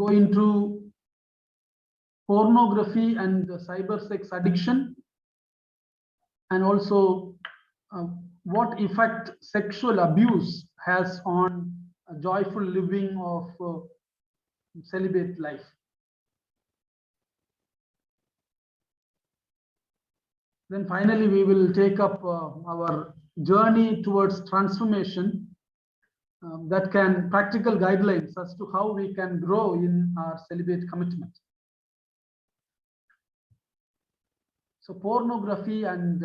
into pornography and cyber sex addiction, and also what effect sexual abuse has on a joyful living of celibate life. Then finally, we will take up our journey towards transformation that can practical guidelines as to how we can grow in our celibate commitment. So pornography and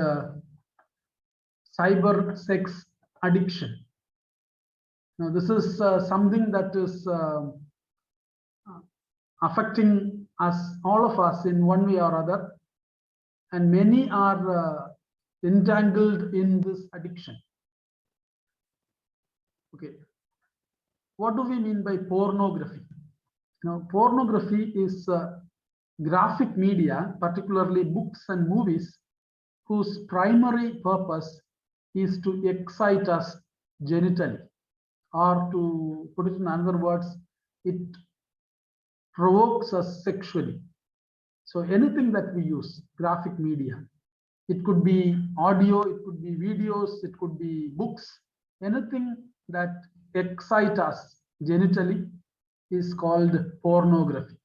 cyber sex addiction. Now this is something that is affecting us, all of us, in one way or other, and many are entangled in this addiction. Okay, what do we mean by pornography? Now, pornography is graphic media, particularly books and movies, whose primary purpose is to excite us genitally, or to put it in other words, it provokes us sexually. So anything that we use, graphic media, it could be audio, it could be videos, it could be books, anything that excites us genitally is called pornography.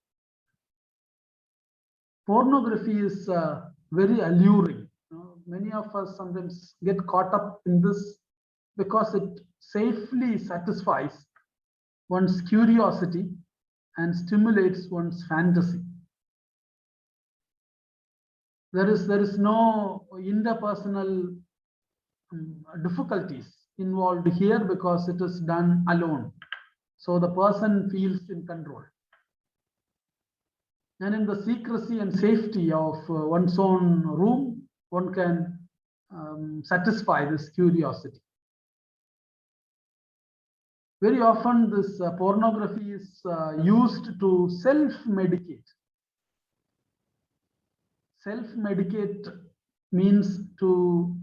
Pornography is very alluring. Many of us sometimes get caught up in this because it safely satisfies one's curiosity and stimulates one's fantasy. There is no interpersonal difficulties involved here because it is done alone. So the person feels in control. And in the secrecy and safety of one's own room, one can satisfy this curiosity. Very often this pornography is used to self-medicate. Self-medicate means to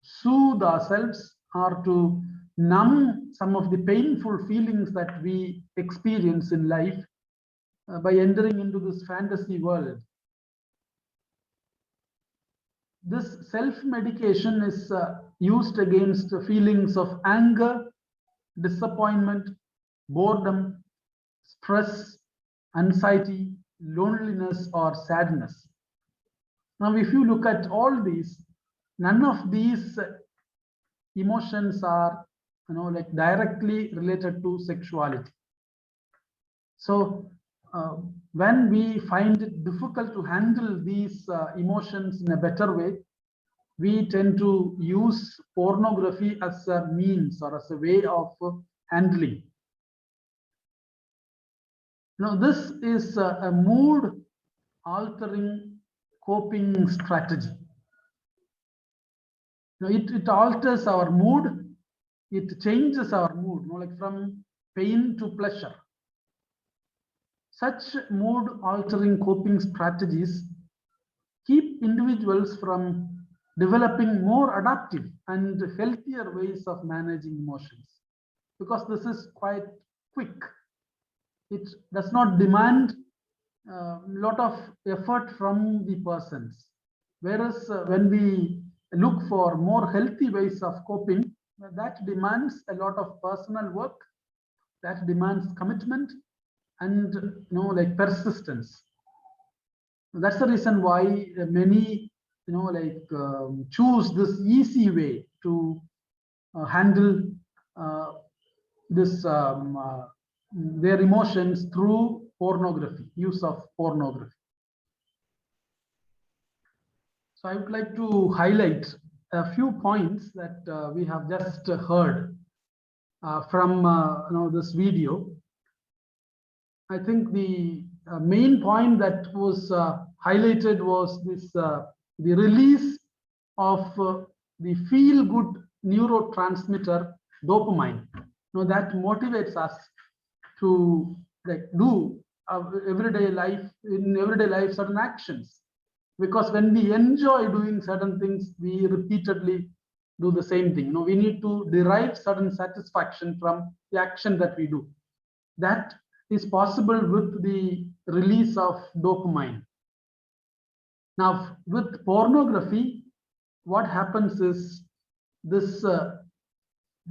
soothe ourselves or to numb some of the painful feelings that we experience in life by entering into this fantasy world. This self-medication is used against feelings of anger, disappointment, boredom, stress, anxiety, loneliness, or sadness. Now, if you look at all these, none of these emotions are, like directly related to sexuality. So when we find it difficult to handle these emotions in a better way, we tend to use pornography as a means or as a way of handling. Now, this is a mood altering coping strategy. Now, it alters our mood, it changes our mood, like from pain to pleasure. Such mood altering coping strategies keep individuals from developing more adaptive and healthier ways of managing emotions, because this is quite quick. It does not demand a lot of effort from the persons. Whereas when we look for more healthy ways of coping, that demands a lot of personal work, that demands commitment and like persistence. That's the reason why many choose this easy way to handle this their emotions through pornography, use of pornography. So I would like to highlight a few points that we have just heard from this video. I think the main point that was highlighted was this the release of the feel-good neurotransmitter dopamine. That motivates us to do everyday life certain actions, because when we enjoy doing certain things, we repeatedly do the same thing. We need to derive certain satisfaction from the action that we do. That is possible with the release of dopamine. Now, with pornography, what happens is this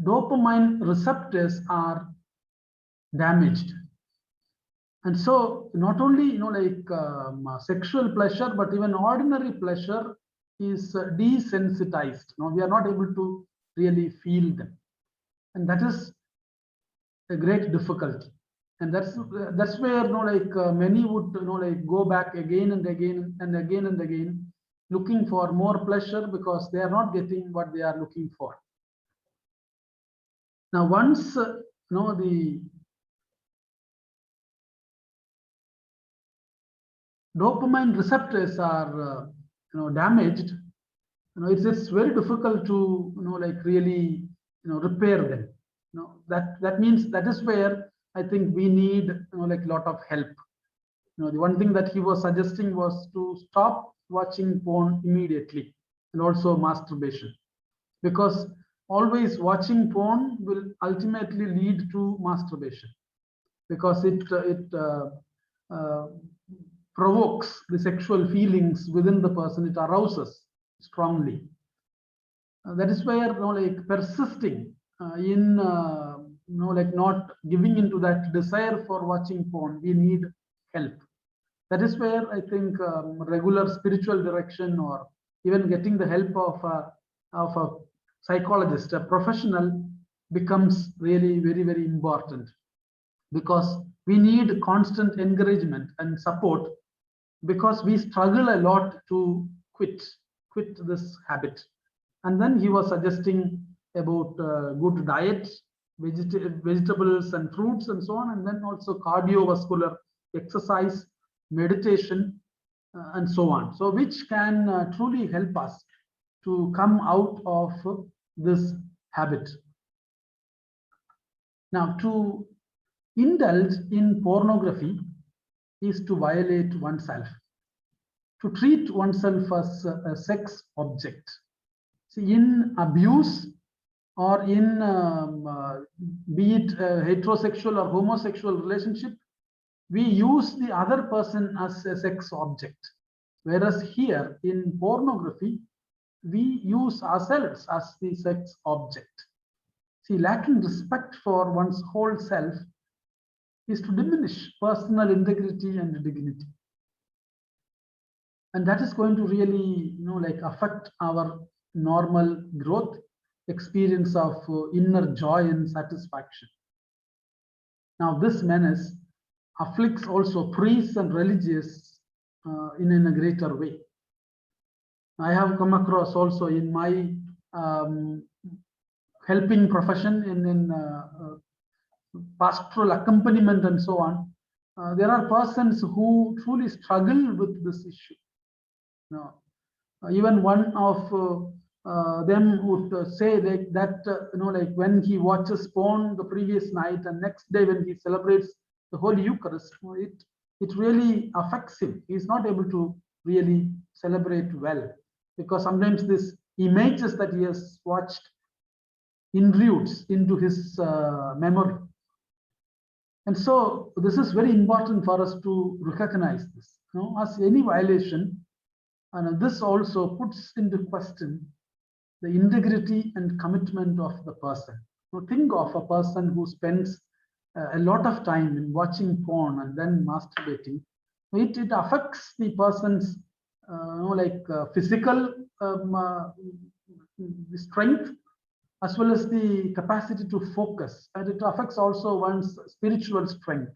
dopamine receptors are damaged. And so not only, sexual pleasure, but even ordinary pleasure is desensitized. Now we are not able to really feel them. And that is a great difficulty. And that's where, many would, go back again and again and again and again, looking for more pleasure because they are not getting what they are looking for. Now, once, the dopamine receptors are, damaged, it's very difficult to, really, repair them. That means that is where I think we need, a lot of help. The one thing that he was suggesting was to stop watching porn immediately, and also masturbation, because always watching porn will ultimately lead to masturbation, because it provokes the sexual feelings within the person. It arouses strongly. That is where, persisting in not giving into that desire for watching porn, we need help. That is where I think regular spiritual direction, or even getting the help of a psychologist, a professional, becomes really very, very important, because we need constant encouragement and support, because we struggle a lot to quit this habit. And then he was suggesting about good diet, vegetables and fruits and so on, and then also cardiovascular exercise, meditation, and so on. So which can truly help us to come out of this habit. Now, to indulge in pornography is to violate oneself, to treat oneself as a sex object. See, in abuse, or in be it heterosexual or homosexual relationship, we use the other person as a sex object. Whereas here in pornography, we use ourselves as the sex object. See, lacking respect for one's whole self is to diminish personal integrity and dignity. And that is going to really, affect our normal growth, experience of inner joy and satisfaction. Now, this menace afflicts also priests and religious in a greater way. I have come across also in my helping profession, in pastoral accompaniment and so on, there are persons who truly struggle with this issue. Now, even one of them would say that, when he watches porn the previous night and next day when he celebrates the Holy Eucharist, it really affects him. He is not able to really celebrate well, because sometimes these images that he has watched intrudes into his memory. And so this is very important for us to recognize this, as any violation. And this also puts into question the integrity and commitment of the person. Now, think of a person who spends a lot of time in watching porn and then masturbating. It affects the person's physical strength, as well as the capacity to focus, and it affects also one's spiritual strength.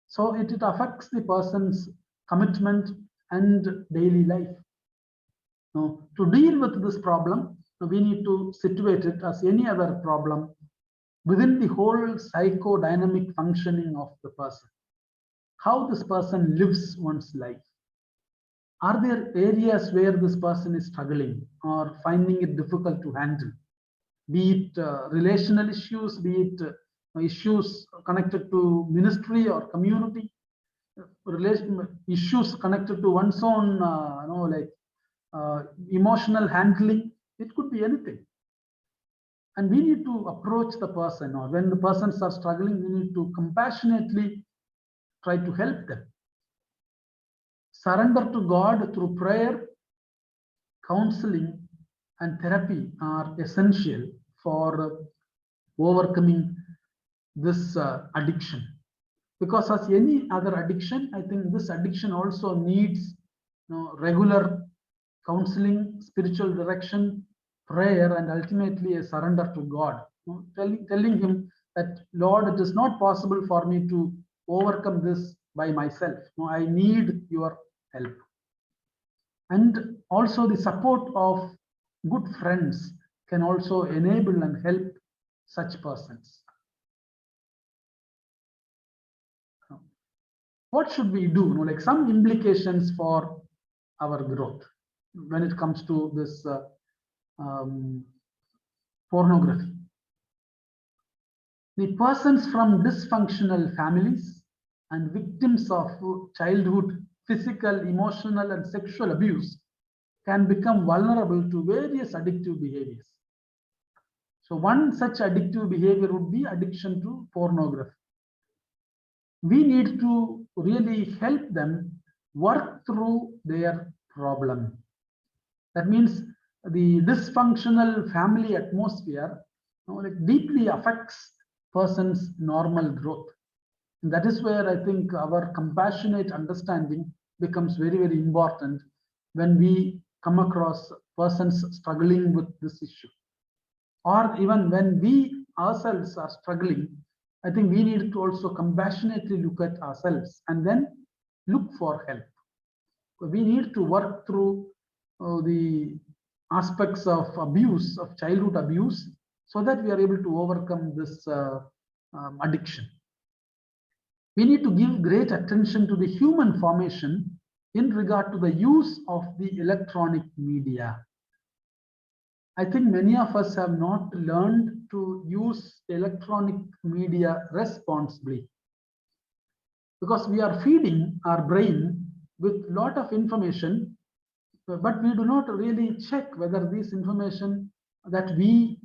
So it affects the person's commitment and daily life. Now, to deal with this problem, we need to situate it as any other problem within the whole psychodynamic functioning of the person. How this person lives one's life. Are there areas where this person is struggling or finding it difficult to handle? Be it relational issues, be it issues connected to ministry or community, issues connected to one's own, emotional handling. It could be anything. And we need to approach the person, or when the persons are struggling, we need to compassionately try to help them. Surrender to God through prayer, counseling, and therapy are essential for overcoming this addiction. Because as any other addiction, I think this addiction also needs regular counseling, spiritual direction, prayer, and ultimately a surrender to God. Telling him that, Lord, it is not possible for me to overcome this by myself. I need your help. And also the support of good friends can also enable and help such persons. What should we do? Like some implications for our growth when it comes to this pornography. The persons from dysfunctional families and victims of childhood physical, emotional, and sexual abuse can become vulnerable to various addictive behaviors. So one such addictive behavior would be addiction to pornography. We need to really help them work through their problem. That means the dysfunctional family atmosphere like deeply affects person's normal growth. And that is where I think our compassionate understanding becomes very, very important when we come across persons struggling with this issue. Or even when we ourselves are struggling, I think we need to also compassionately look at ourselves and then look for help. We need to work through the aspects of abuse, of childhood abuse, so that we are able to overcome this addiction. We need to give great attention to the human formation in regard to the use of the electronic media. I think many of us have not learned to use electronic media responsibly, because we are feeding our brain with a lot of information, but we do not really check whether this information that we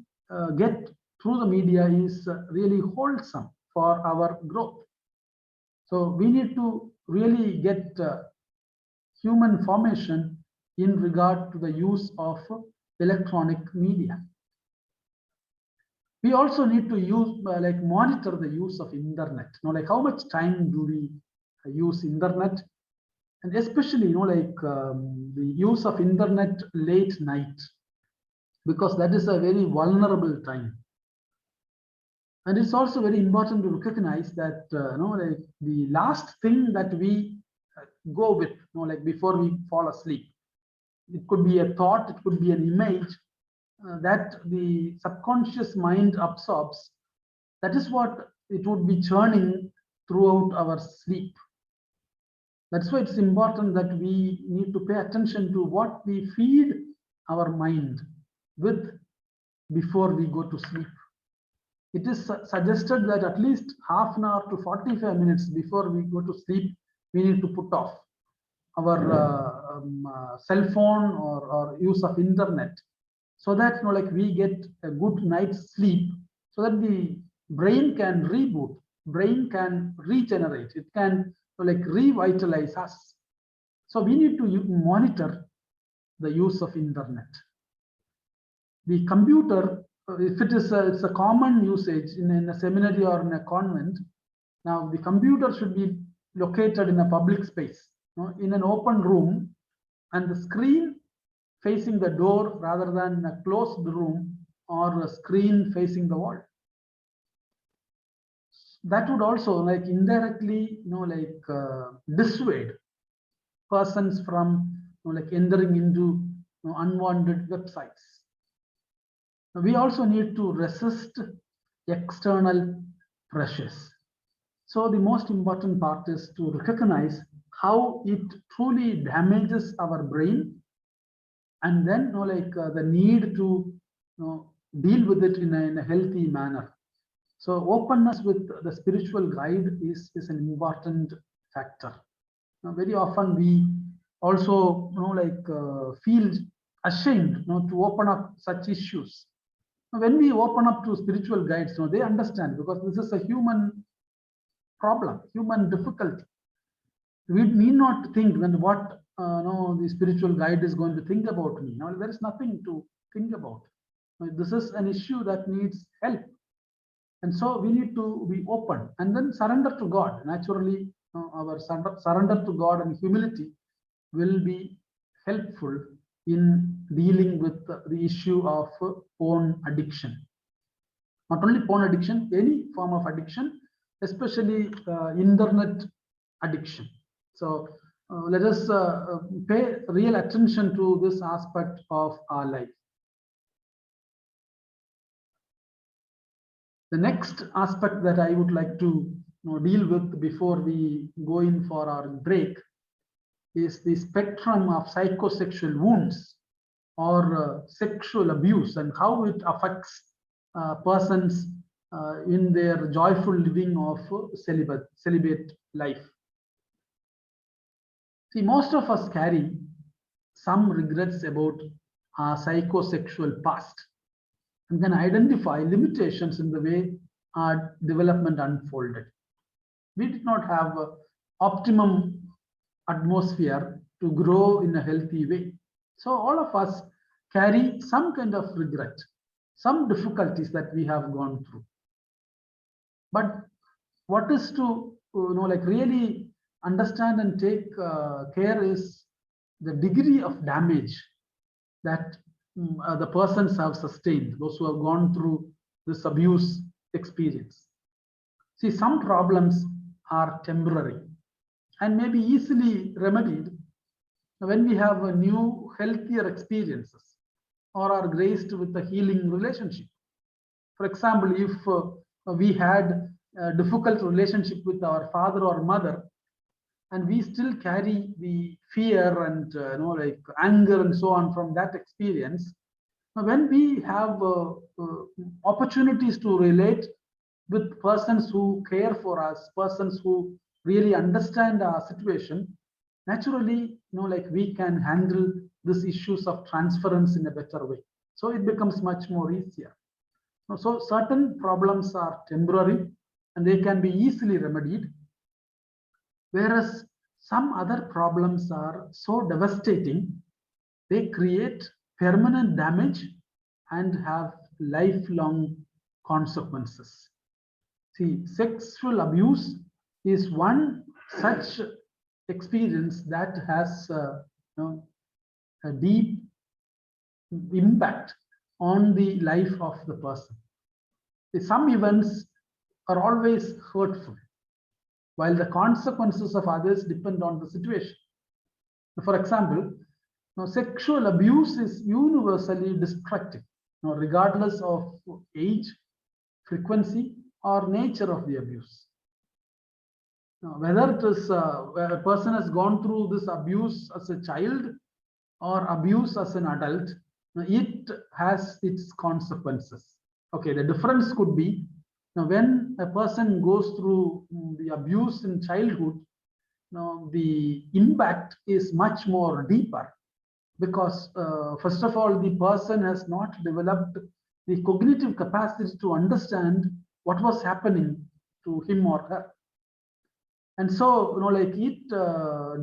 get through the media is really wholesome for our growth. So we need to really get human formation in regard to the use of electronic media. We also need to use like monitor the use of internet. Like how much time do we use internet, and especially like the use of internet late night, because that is a very vulnerable time. And it's also very important to recognize that like the last thing that we go with, like before we fall asleep, it could be a thought, it could be an image that the subconscious mind absorbs. That is what it would be churning throughout our sleep. That's why it's important that we need to pay attention to what we feed our mind with before we go to sleep. It is suggested that at least half an hour to 45 minutes before we go to sleep, we need to put off our cell phone or use of internet, so that like we get a good night's sleep, so that the brain can reboot, brain can regenerate, it can like revitalize us. So we need to monitor the use of internet. The computer, if it's a common usage in a seminary or in a convent, now the computer should be located in a public space, in an open room, and the screen facing the door rather than a closed room or a screen facing the wall. That would also like indirectly dissuade persons from like entering into unwanted websites. We also need to resist external pressures. So the most important part is to recognize how it truly damages our brain, and then the need to deal with it in a healthy manner. So openness with the spiritual guide is an important factor. Very often we also feel ashamed to open up such issues. When we open up to spiritual guides, they understand, because this is a human problem, human difficulty. We need not think then what no, the spiritual guide is going to think about me. Now, there is nothing to think about. This is an issue that needs help. And so we need to be open and then surrender to God. Naturally, our surrender to God and humility will be helpful in dealing with the issue of porn addiction. Not only porn addiction, any form of addiction, especially internet addiction. So let us pay real attention to this aspect of our life. The next aspect that I would like to deal with before we go in for our break is the spectrum of psychosexual wounds or sexual abuse and how it affects persons in their joyful living of celibate life. See, most of us carry some regrets about our psychosexual past and can identify limitations in the way our development unfolded. We did not have an optimum atmosphere to grow in a healthy way. So all of us carry some kind of regret, some difficulties that we have gone through. But what is to like really understand and take care is the degree of damage that the persons have sustained, those who have gone through this abuse experience. See, some problems are temporary and may be easily remedied when we have a new, healthier experiences or are graced with a healing relationship. For example, if we had a difficult relationship with our father or mother, and we still carry the fear and like anger and so on from that experience, when we have opportunities to relate with persons who care for us, persons who really understand our situation, naturally, like we can handle these issues of transference in a better way. So it becomes much more easier. So certain problems are temporary and they can be easily remedied, whereas some other problems are so devastating, they create permanent damage and have lifelong consequences. See, sexual abuse is one such experience that has a deep impact on the life of the person. Some events are always hurtful, while the consequences of others depend on the situation. For example, sexual abuse is universally destructive, regardless of age, frequency, or nature of the abuse. Whether it is a person has gone through this abuse as a child or abuse as an adult, it has its consequences. Okay, the difference could be when a person goes through the abuse in childhood, the impact is much more deeper because first of all, the person has not developed the cognitive capacity to understand what was happening to him or her. And so, like it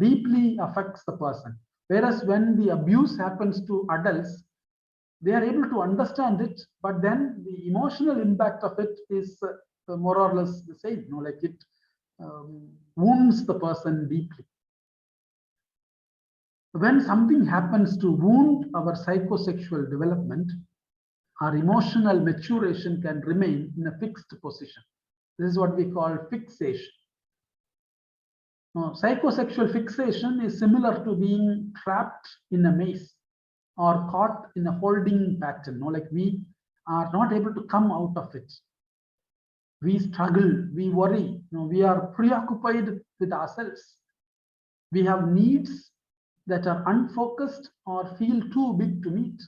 deeply affects the person. Whereas when the abuse happens to adults, they are able to understand it, but then the emotional impact of it is more or less the same. Like it wounds the person deeply. When something happens to wound our psychosexual development, our emotional maturation can remain in a fixed position. This is what we call fixation. Psychosexual fixation is similar to being trapped in a maze or caught in a holding pattern. Like we are not able to come out of it. We struggle, we worry, we are preoccupied with ourselves. We have needs that are unfocused or feel too big to meet.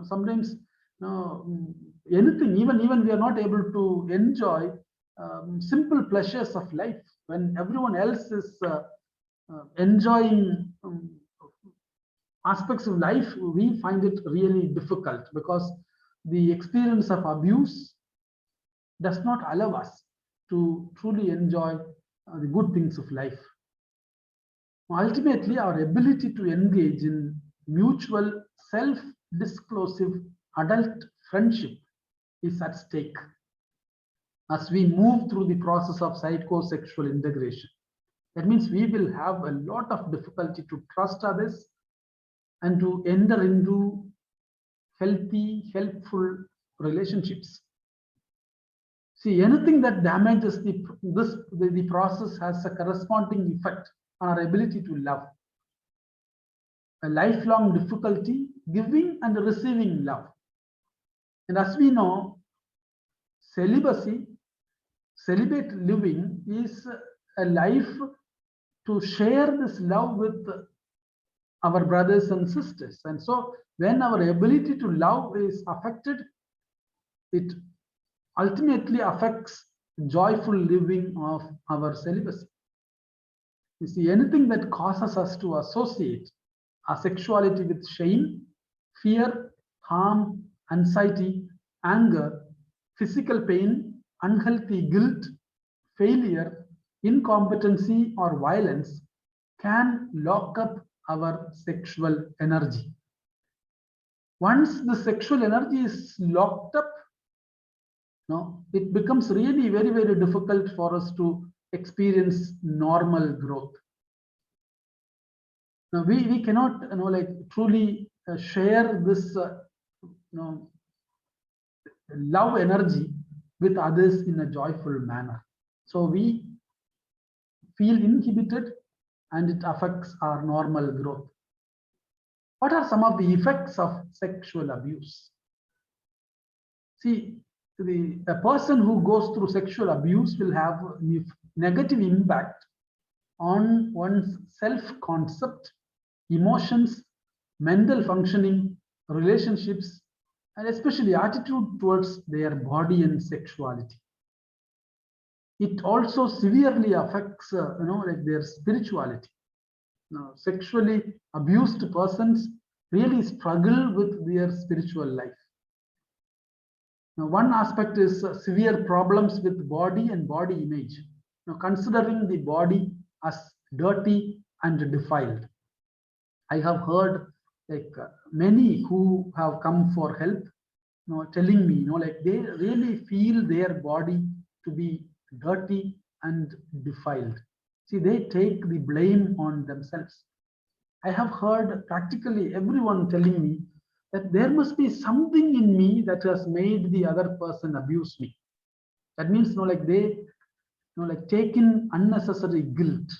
Sometimes anything, even we are not able to enjoy simple pleasures of life when everyone else is enjoying aspects of life. We find it really difficult because the experience of abuse does not allow us to truly enjoy the good things of life. Ultimately, our ability to engage in mutual self-disclosive adult friendship is at stake as we move through the process of psychosexual integration. That means we will have a lot of difficulty to trust others and to enter into healthy, helpful relationships. See, anything that damages the process has a corresponding effect on our ability to love. A lifelong difficulty giving and receiving love. And as we know, celibate living is a life to share this love with our brothers and sisters. And so when our ability to love is affected, it ultimately affects joyful living of our celibacy. You see, anything that causes us to associate our sexuality with shame, fear, harm, anxiety, anger, physical pain, unhealthy guilt, failure, incompetency, or violence can lock up our sexual energy. Once the sexual energy is locked up, it becomes really very, very difficult for us to experience normal growth. Now we cannot truly share this love energy with others in a joyful manner. So we feel inhibited and it affects our normal growth. What are some of the effects of sexual abuse? See, a person who goes through sexual abuse will have a negative impact on one's self-concept, emotions, mental functioning, relationships, and especially attitude towards their body and sexuality. It also severely affects their spirituality. Now, sexually abused persons really struggle with their spiritual life. Now, one aspect is severe problems with body and body image. Now, considering the body as dirty and defiled. I have heard many who have come for help, telling me, they really feel their body to be dirty and defiled. See, they take the blame on themselves. I have heard practically everyone telling me that there must be something in me that has made the other person abuse me. That means, they take in unnecessary guilt.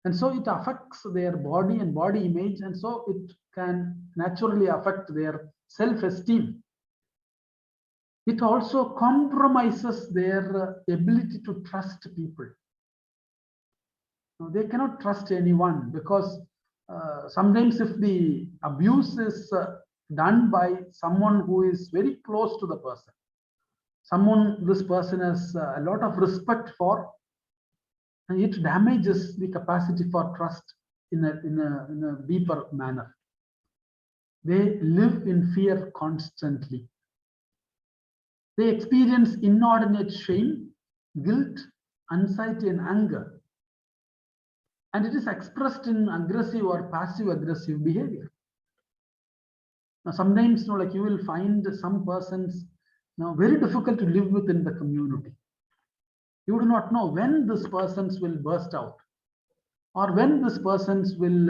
And so it affects their body and body image, and so it can naturally affect their self-esteem. It also compromises their ability to trust people. They cannot trust anyone because sometimes if the abuse is done by someone who is very close to the person, someone this person has a lot of respect for, and it damages the capacity for trust in a deeper manner. They live in fear constantly. They experience inordinate shame, guilt, anxiety, and anger. And it is expressed in aggressive or passive-aggressive behavior. Now, sometimes, you will find some persons very difficult to live with in the community. You do not know when this persons will burst out, or when this persons will,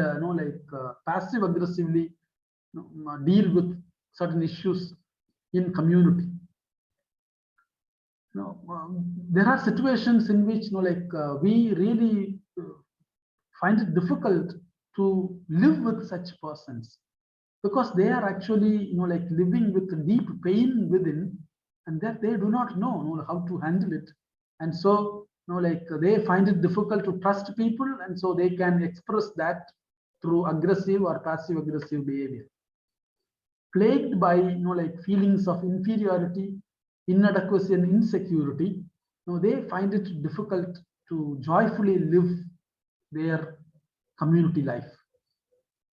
passive-aggressively deal with certain issues in community. There are situations in which, we really find it difficult to live with such persons because they are actually, living with deep pain within, and that they do not know, how to handle it. And so, they find it difficult to trust people, and so they can express that through aggressive or passive-aggressive behavior. Plagued by, feelings of inferiority, inadequacy, and insecurity, they find it difficult to joyfully live their community life.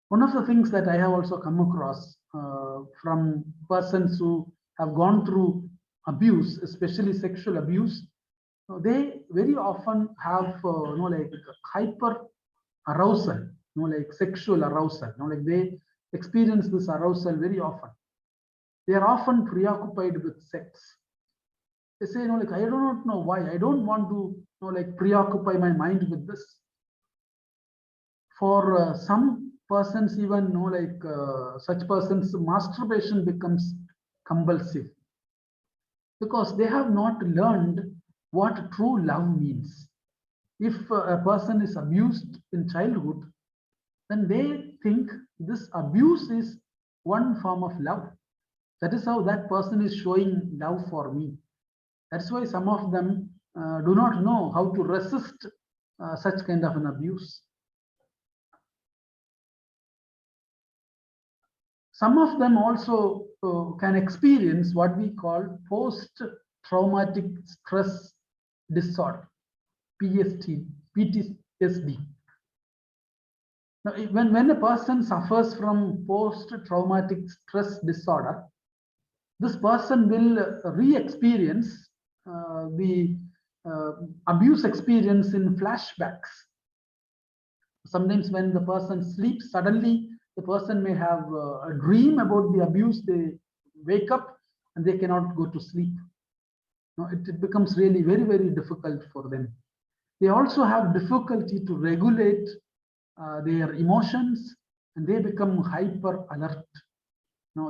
One of the things that I have also come across from persons who have gone through abuse, especially sexual abuse, they very often have like hyper arousal, like sexual arousal, like they experience this arousal very often. They are often preoccupied with sex. They say, like, I do not know why. I don't want to, like, preoccupy my mind with this. For some persons, even, like such persons, masturbation becomes compulsive because they have not learned what true love means. If a person is abused in childhood, then they think this abuse is one form of love. That is how that person is showing love for me. That's why some of them do not know how to resist such kind of an abuse. Some of them also can experience what we call post-traumatic stress disorder, PTSD. Now, when a person suffers from post-traumatic stress disorder, this person will re-experience the abuse experience in flashbacks. Sometimes when the person sleeps, suddenly the person may have a dream about the abuse. They wake up and they cannot go to sleep. It becomes really very, very difficult for them. They also have difficulty to regulate their emotions, and they become hyper alert.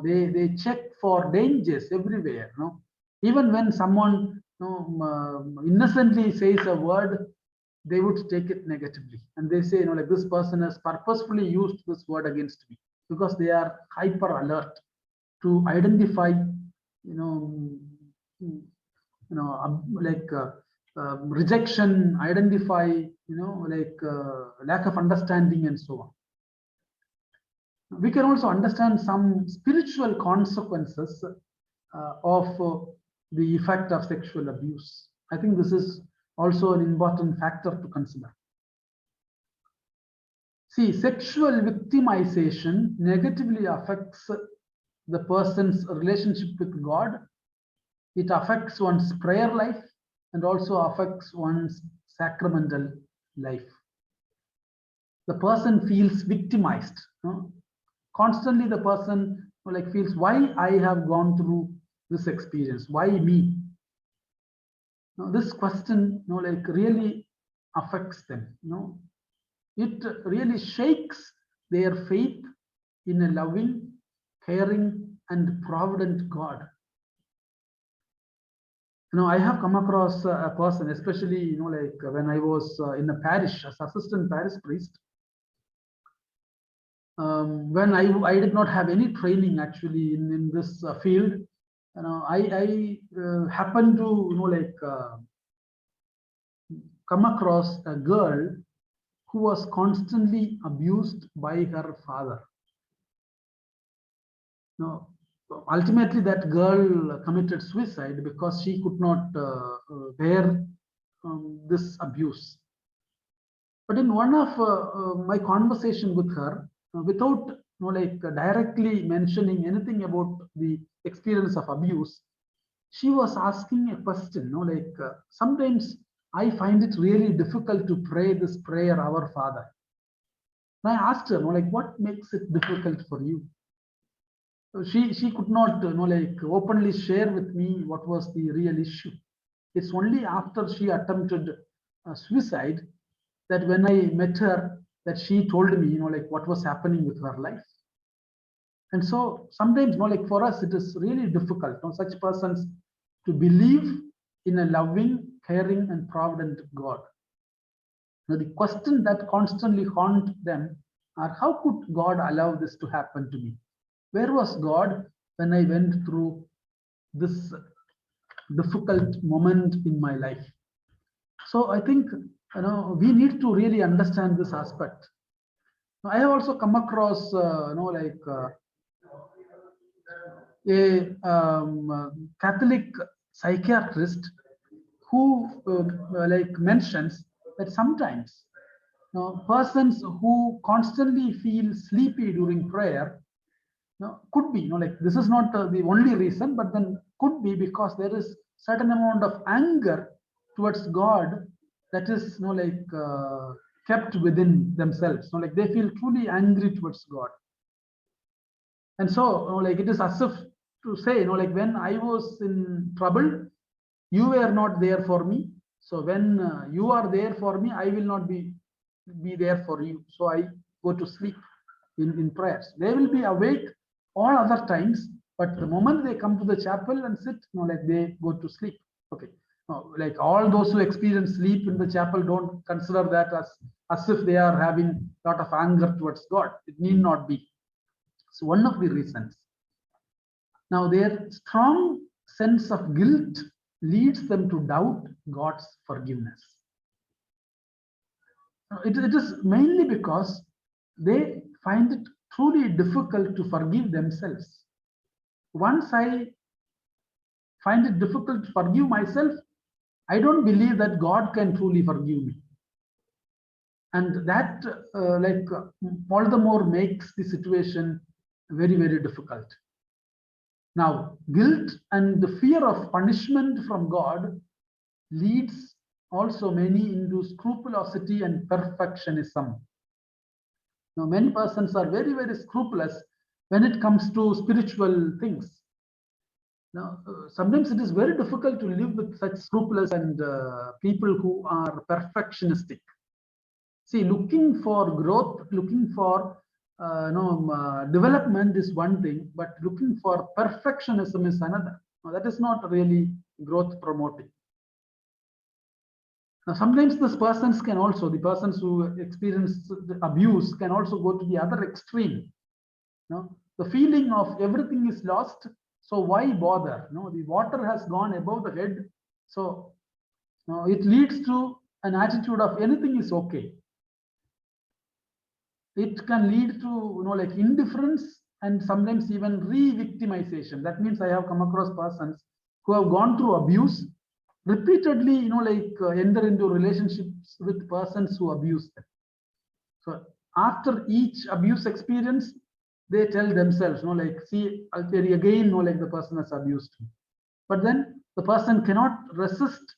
They check for dangers everywhere. Even when someone innocently says a word, they would take it negatively, and they say, like, this person has purposefully used this word against me, because they are hyper alert to identify, like rejection, identify, like lack of understanding, and so on. We can also understand some spiritual consequences of the effect of sexual abuse. I think this is also an important factor to consider. See, sexual victimization negatively affects the person's relationship with God. It affects one's prayer life and also affects one's sacramental life. The person feels victimized. Constantly the person like feels, why I have gone through this experience, why me? Now this question like really affects them. It really shakes their faith in a loving, caring, and provident God. I have come across a person, especially like when I was in a parish as assistant parish priest. When I did not have any training actually in this field, I happened to like come across a girl who was constantly abused by her father. Ultimately that girl committed suicide because she could not bear this abuse. But in one of my conversation with her, without like directly mentioning anything about the experience of abuse, she was asking a question. Like sometimes I find it really difficult to pray this prayer, Our Father. And I asked her, like, what makes it difficult for you? She could not like openly share with me what was the real issue. It's only after she attempted suicide that when I met her, that she told me, like what was happening with her life. And so sometimes, like for us, it is really difficult, such persons to believe in a loving, caring, and provident God. Now, the question that constantly haunt them are, how could God allow this to happen to me? Where was God when I went through this difficult moment in my life? So I think we need to really understand this aspect. I have also come across like a Catholic psychiatrist who like mentions that sometimes persons who constantly feel sleepy during prayer could be like this is not the only reason, but then could be because there is certain amount of anger towards God that is kept within themselves. Like they feel truly angry towards God. And so like it is as if to say, like when I was in trouble, you were not there for me. So when you are there for me, I will not be there for you. So I go to sleep in prayers. They will be awake all other times, but the moment they come to the chapel and sit, like they go to sleep. Okay. Like all those who experience sleep in the chapel don't consider that as if they are having a lot of anger towards God. It need not be. So one of the reasons. Now their strong sense of guilt leads them to doubt God's forgiveness. It is mainly because they find it truly difficult to forgive themselves. Once I find it difficult to forgive myself, I don't believe that God can truly forgive me. And that all the more makes the situation very, very difficult. Now, guilt and the fear of punishment from God leads also many into scrupulosity and perfectionism. Now, many persons are very, very scrupulous when it comes to spiritual things. Now, sometimes it is very difficult to live with such scrupulous and people who are perfectionistic. See, looking for growth, looking for development is one thing, but looking for perfectionism is another. Now, that is not really growth promoting. Now, sometimes these persons can also, the persons who experience the abuse can also go to the other extreme. The feeling of everything is lost, so why bother? The water has gone above the head, so it leads to an attitude of anything is okay. It can lead to like indifference and sometimes even re-victimization. That means I have come across persons who have gone through abuse repeatedly, enter into relationships with persons who abuse them. So after each abuse experience, they tell themselves, see, again, like the person has abused me. But then the person cannot resist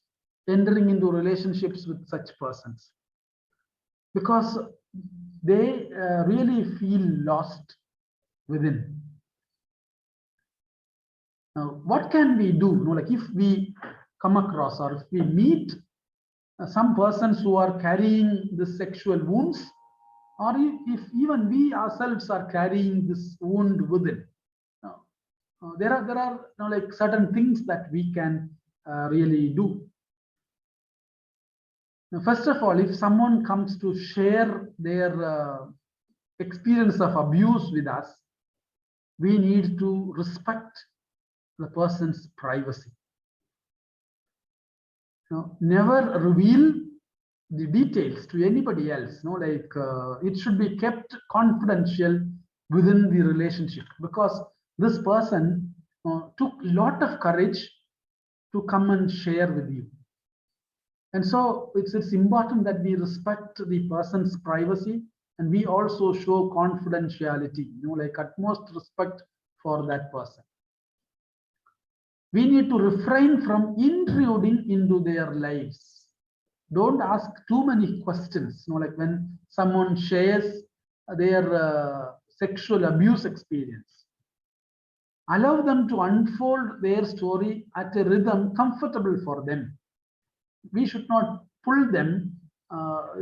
entering into relationships with such persons because they really feel lost within. Now, what can we do? Like if we come across or if we meet some persons who are carrying the sexual wounds, or if even we ourselves are carrying this wound within, there are like certain things that we can really do. Now, first of all, if someone comes to share their experience of abuse with us, we need to respect the person's privacy. Never reveal the details to anybody else. It should be kept confidential within the relationship, because this person took a lot of courage to come and share with you. And so it's important that we respect the person's privacy and we also show confidentiality, like utmost respect for that person. We need to refrain from intruding into their lives. Don't ask too many questions. Like when someone shares their sexual abuse experience, allow them to unfold their story at a rhythm comfortable for them. We should not pull them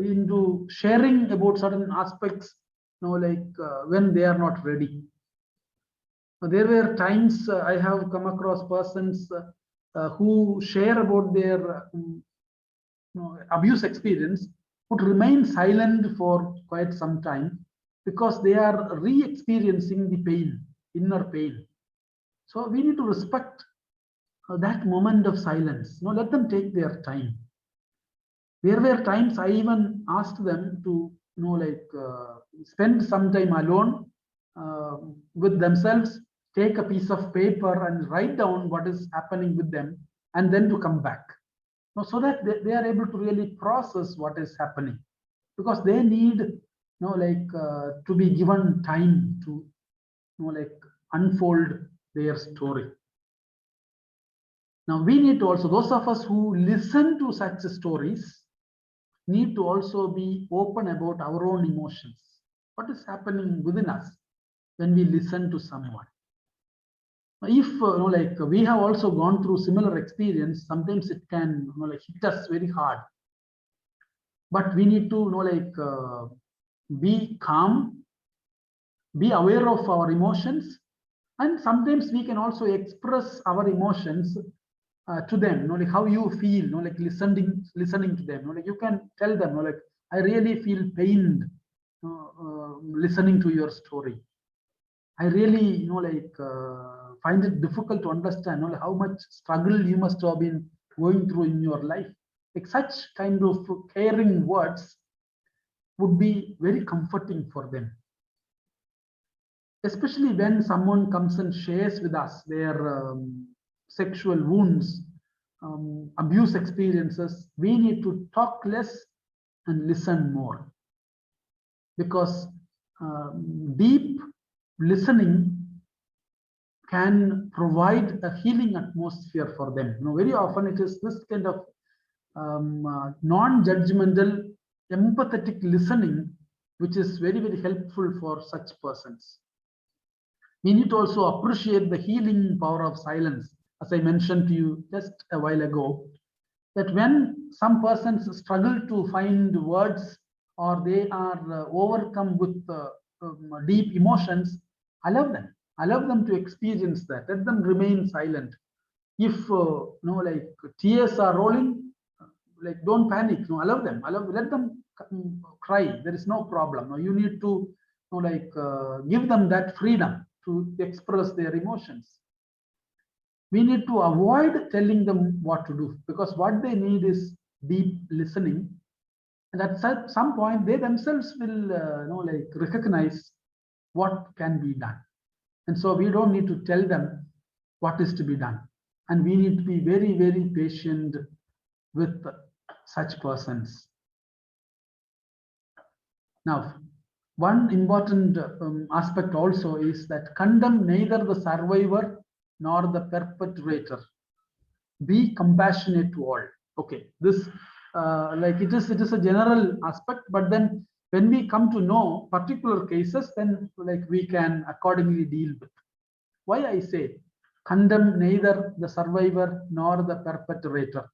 into sharing about certain aspects, when they are not ready. There were times I have come across persons who share about their abuse experience, would remain silent for quite some time because they are re-experiencing the pain, inner pain. So we need to respect that moment of silence. Let them take their time. There were times I even asked them to spend some time alone with themselves, take a piece of paper and write down what is happening with them, and then to come back. So that they are able to really process what is happening, because they need to be given time to unfold their story. Now we need to also, those of us who listen to such stories need to also be open about our own emotions. What is happening within us when we listen to someone? If like we have also gone through similar experience, sometimes it can like hit us very hard. But we need to like be calm, be aware of our emotions, and sometimes we can also express our emotions to them, like how you feel, like listening to them. Like you can tell them, like I really feel pained listening to your story. I really, like find it difficult to understand like, how much struggle you must have been going through in your life. Like such kind of caring words would be very comforting for them. Especially when someone comes and shares with us their sexual wounds, abuse experiences, we need to talk less and listen more. Because deep listening can provide a healing atmosphere for them. Very often it is this kind of non-judgmental, empathetic listening which is very, very helpful for such persons. We need to also appreciate the healing power of silence, as I mentioned to you just a while ago, that when some persons struggle to find words or they are overcome with deep emotions, allow them to experience that. Let them remain silent. If like tears are rolling, like don't panic. Allow them. Let them cry. There is no problem. You need to like give them that freedom to express their emotions. We need to avoid telling them what to do, because what they need is deep listening, and at some point they themselves will like recognize what can be done. And so we don't need to tell them what is to be done, and we need to be very, very patient with such persons. Now, one important aspect also is that condemn neither the survivor nor the perpetrator. Be compassionate to all. Okay, this like it is a general aspect, but then when we come to know particular cases, then like we can accordingly deal with. Why I say condemn neither the survivor nor the perpetrator?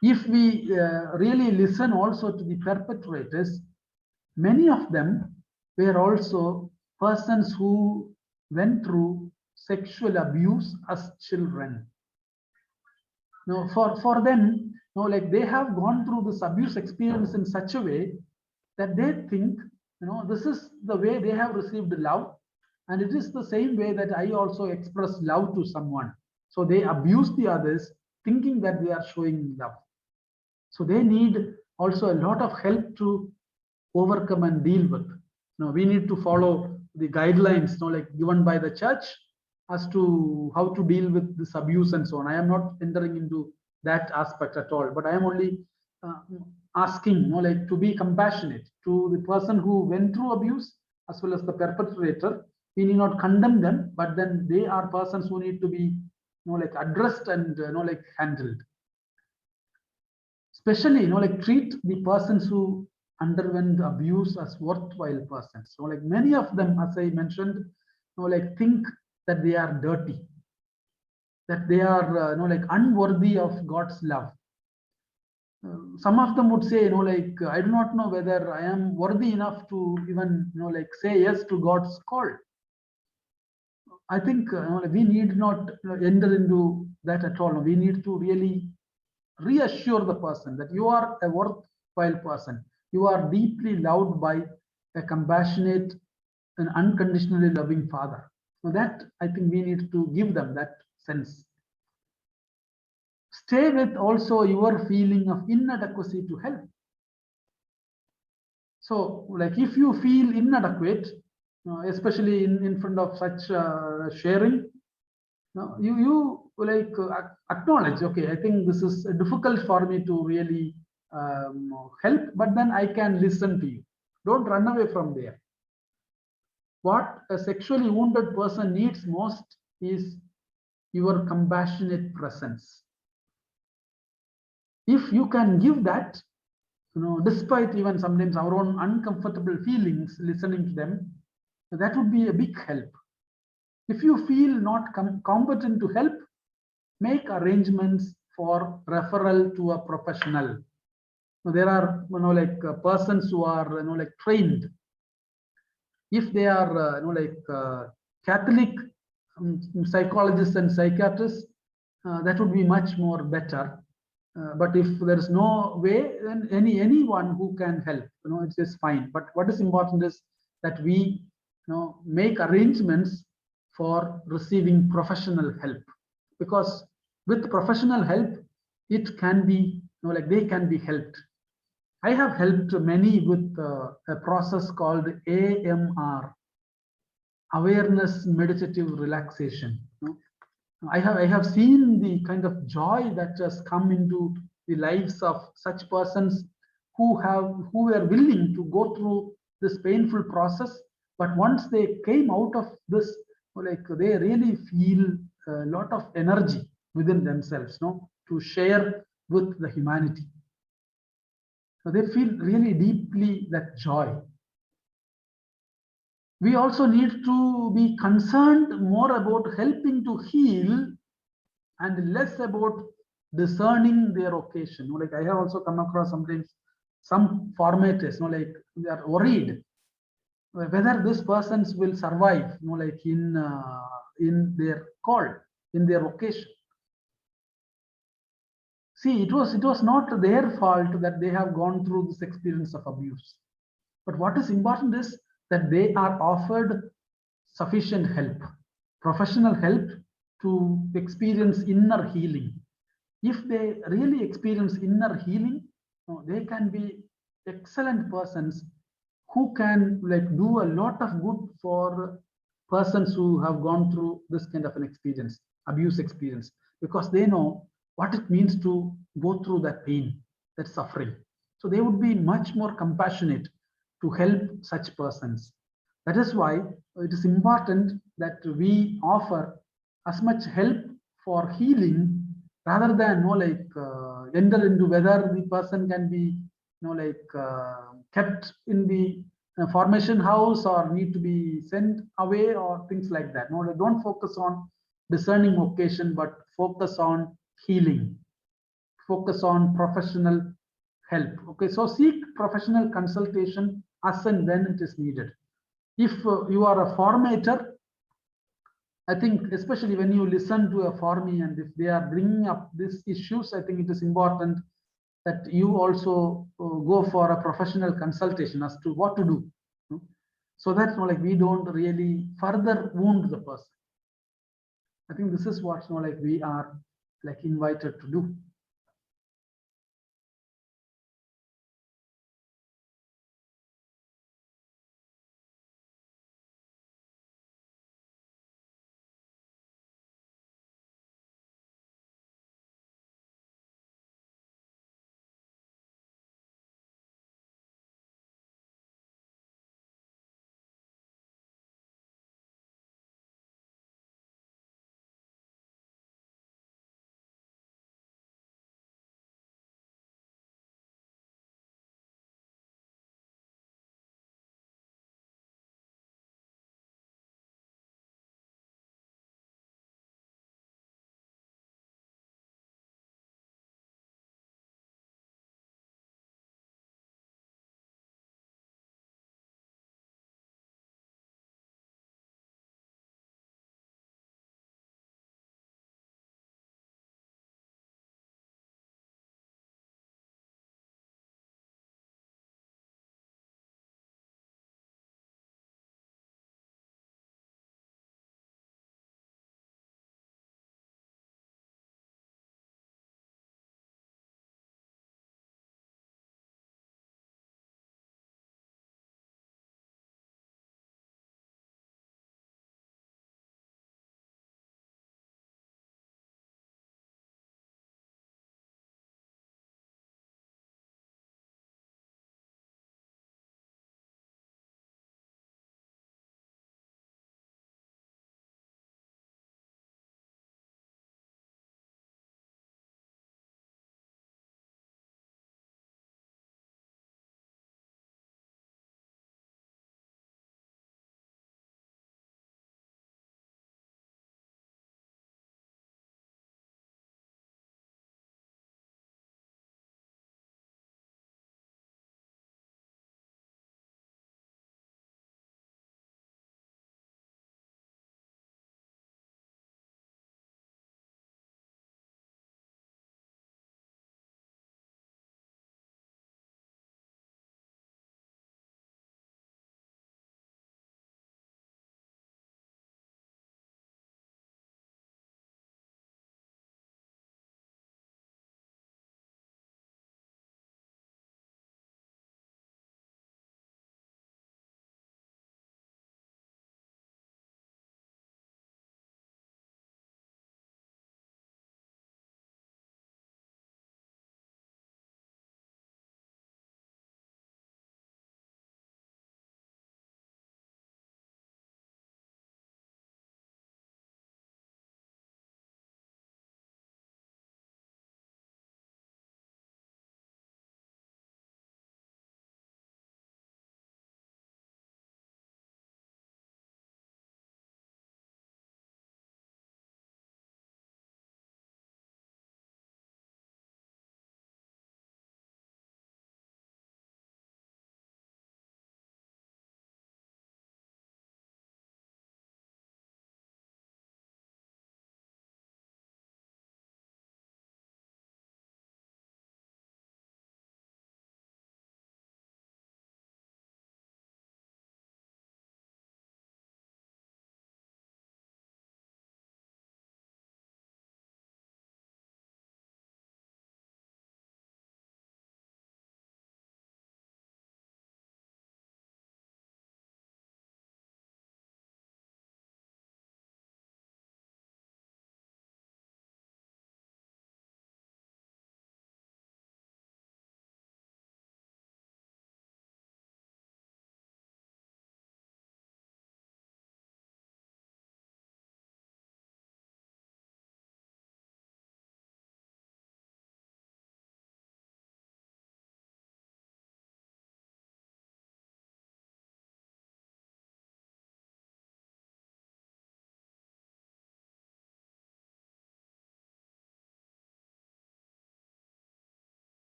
If we really listen also to the perpetrators, many of them were also persons who went through sexual abuse as children. Now, for them, like they have gone through this abuse experience in such a way that they think, this is the way they have received love, and it is the same way that I also express love to someone. So they abuse the others, thinking that they are showing love. So they need also a lot of help to overcome and deal with. We need to follow the guidelines, like given by the church as to how to deal with this abuse and so on. I am not entering into that aspect at all, but I am only asking, like to be compassionate to the person who went through abuse as well as the perpetrator. We need not condemn them, but then they are persons who need to be, like addressed and like handled. Especially, like treat the persons who underwent abuse as worthwhile persons. So like many of them, as I mentioned, like think that they are dirty, that they are like unworthy of God's love. Some of them would say, like I do not know whether I am worthy enough to even like say yes to God's call. I think we need not enter into that at all. We need to really reassure the person that you are a worthwhile person. You are deeply loved by a compassionate and unconditionally loving Father. So that I think we need to give them that sense. Stay with also your feeling of inadequacy to help. So, like if you feel inadequate, especially in front of such sharing, you like acknowledge, okay, I think this is difficult for me to really help, but then I can listen to you. Don't run away from there. What a sexually wounded person needs most is your compassionate presence. If you can give that, despite even sometimes our own uncomfortable feelings listening to them, that would be a big help. If you feel not competent to help, make arrangements for referral to a professional. There are persons who are trained. If they are Catholic psychologists and psychiatrists, that would be much more better. But if there is no way, then anyone who can help, it is fine. But what is important is that we make arrangements for receiving professional help, because with professional help, it can be they can be helped. I have helped many with a process called AMR, awareness meditative relaxation. I have seen the kind of joy that has come into the lives of such persons who were willing to go through this painful process, but once they came out of this, they really feel a lot of energy within themselves, to share with the humanity. So they feel really deeply that joy. We also need to be concerned more about helping to heal and less about discerning their occasion. I have also come across sometimes some formators, they are worried whether this persons will survive, in their call, in their occasion. See, it was not their fault that they have gone through this experience of abuse. But what is important is that they are offered sufficient help, professional help, to experience inner healing. If they really experience inner healing, they can be excellent persons who can do a lot of good for persons who have gone through this kind of an experience, abuse experience, because they know what it means to go through that pain, that suffering. So they would be much more compassionate to help such persons. That is why it is important that we offer as much help for healing, rather than enter into whether the person can be kept in the formation house or need to be sent away or things like that. No, don't focus on discerning occasion, but focus on healing, focus on professional help. Okay, so seek professional consultation as and when it is needed. If you are a formator, I think especially when you listen to a formee and if they are bringing up these issues, I think it is important that you also go for a professional consultation as to what to do, so that we don't really further wound the person. I think this is what we are invited to do.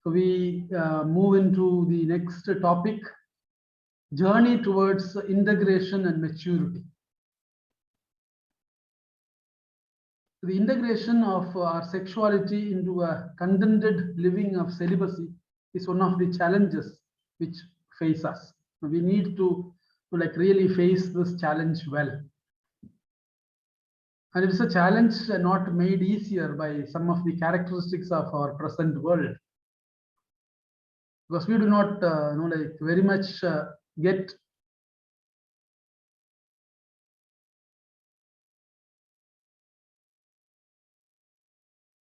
So we move into the next topic, journey towards integration and maturity. The integration of our sexuality into a contented living of celibacy is one of the challenges which face us. We need to like really face this challenge well. And it is a challenge not made easier by some of the characteristics of our present world. Because we do not like very much get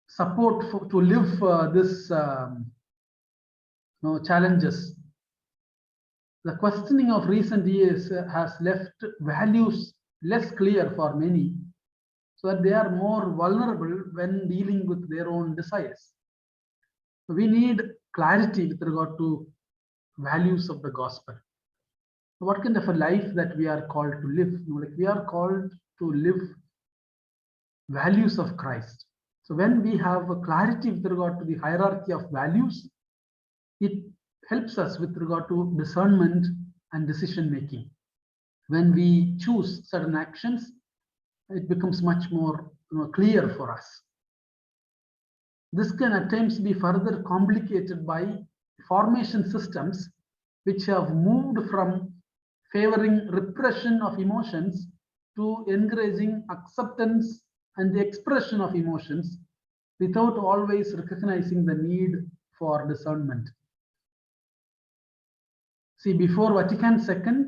support to live this challenges. The questioning of recent years has left values less clear for many, so that they are more vulnerable when dealing with their own desires. We need clarity with regard to values of the gospel. What kind of a life that we are called to live? Like we are called to live values of Christ. So when we have a clarity with regard to the hierarchy of values, it helps us with regard to discernment and decision making. When we choose certain actions, it becomes much more clear for us. This can at times be further complicated by formation systems which have moved from favoring repression of emotions to encouraging acceptance and the expression of emotions without always recognizing the need for discernment. See, before Vatican II,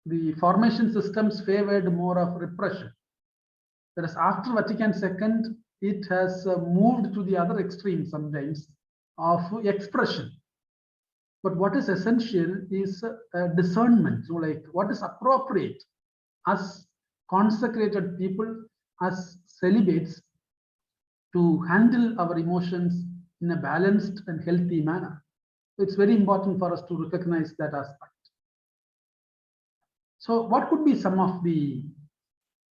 the formation systems favored more of repression. Whereas after Vatican II, it has moved to the other extreme sometimes of expression. But what is essential is discernment, like what is appropriate as consecrated people, as celibates, to handle our emotions in a balanced and healthy manner. It's very important for us to recognize that aspect. So what could be some of the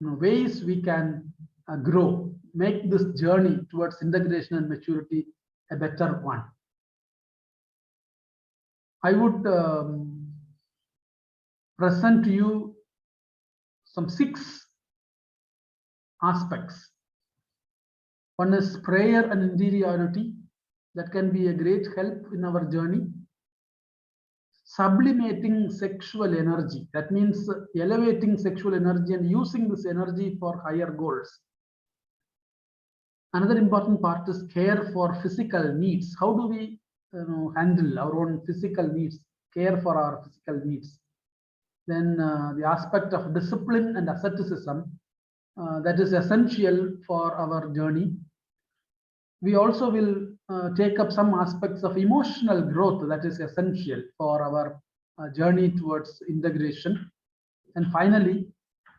ways we can grow, make this journey towards integration and maturity a better one? I would present to you some 6 aspects. One is prayer and interiority. That can be a great help in our journey. Sublimating sexual energy. That means elevating sexual energy and using this energy for higher goals. Another important part is care for physical needs. How do we handle our own physical needs, care for our physical needs? Then the aspect of discipline and asceticism, that is essential for our journey. We also will take up some aspects of emotional growth that is essential for our journey towards integration. And finally,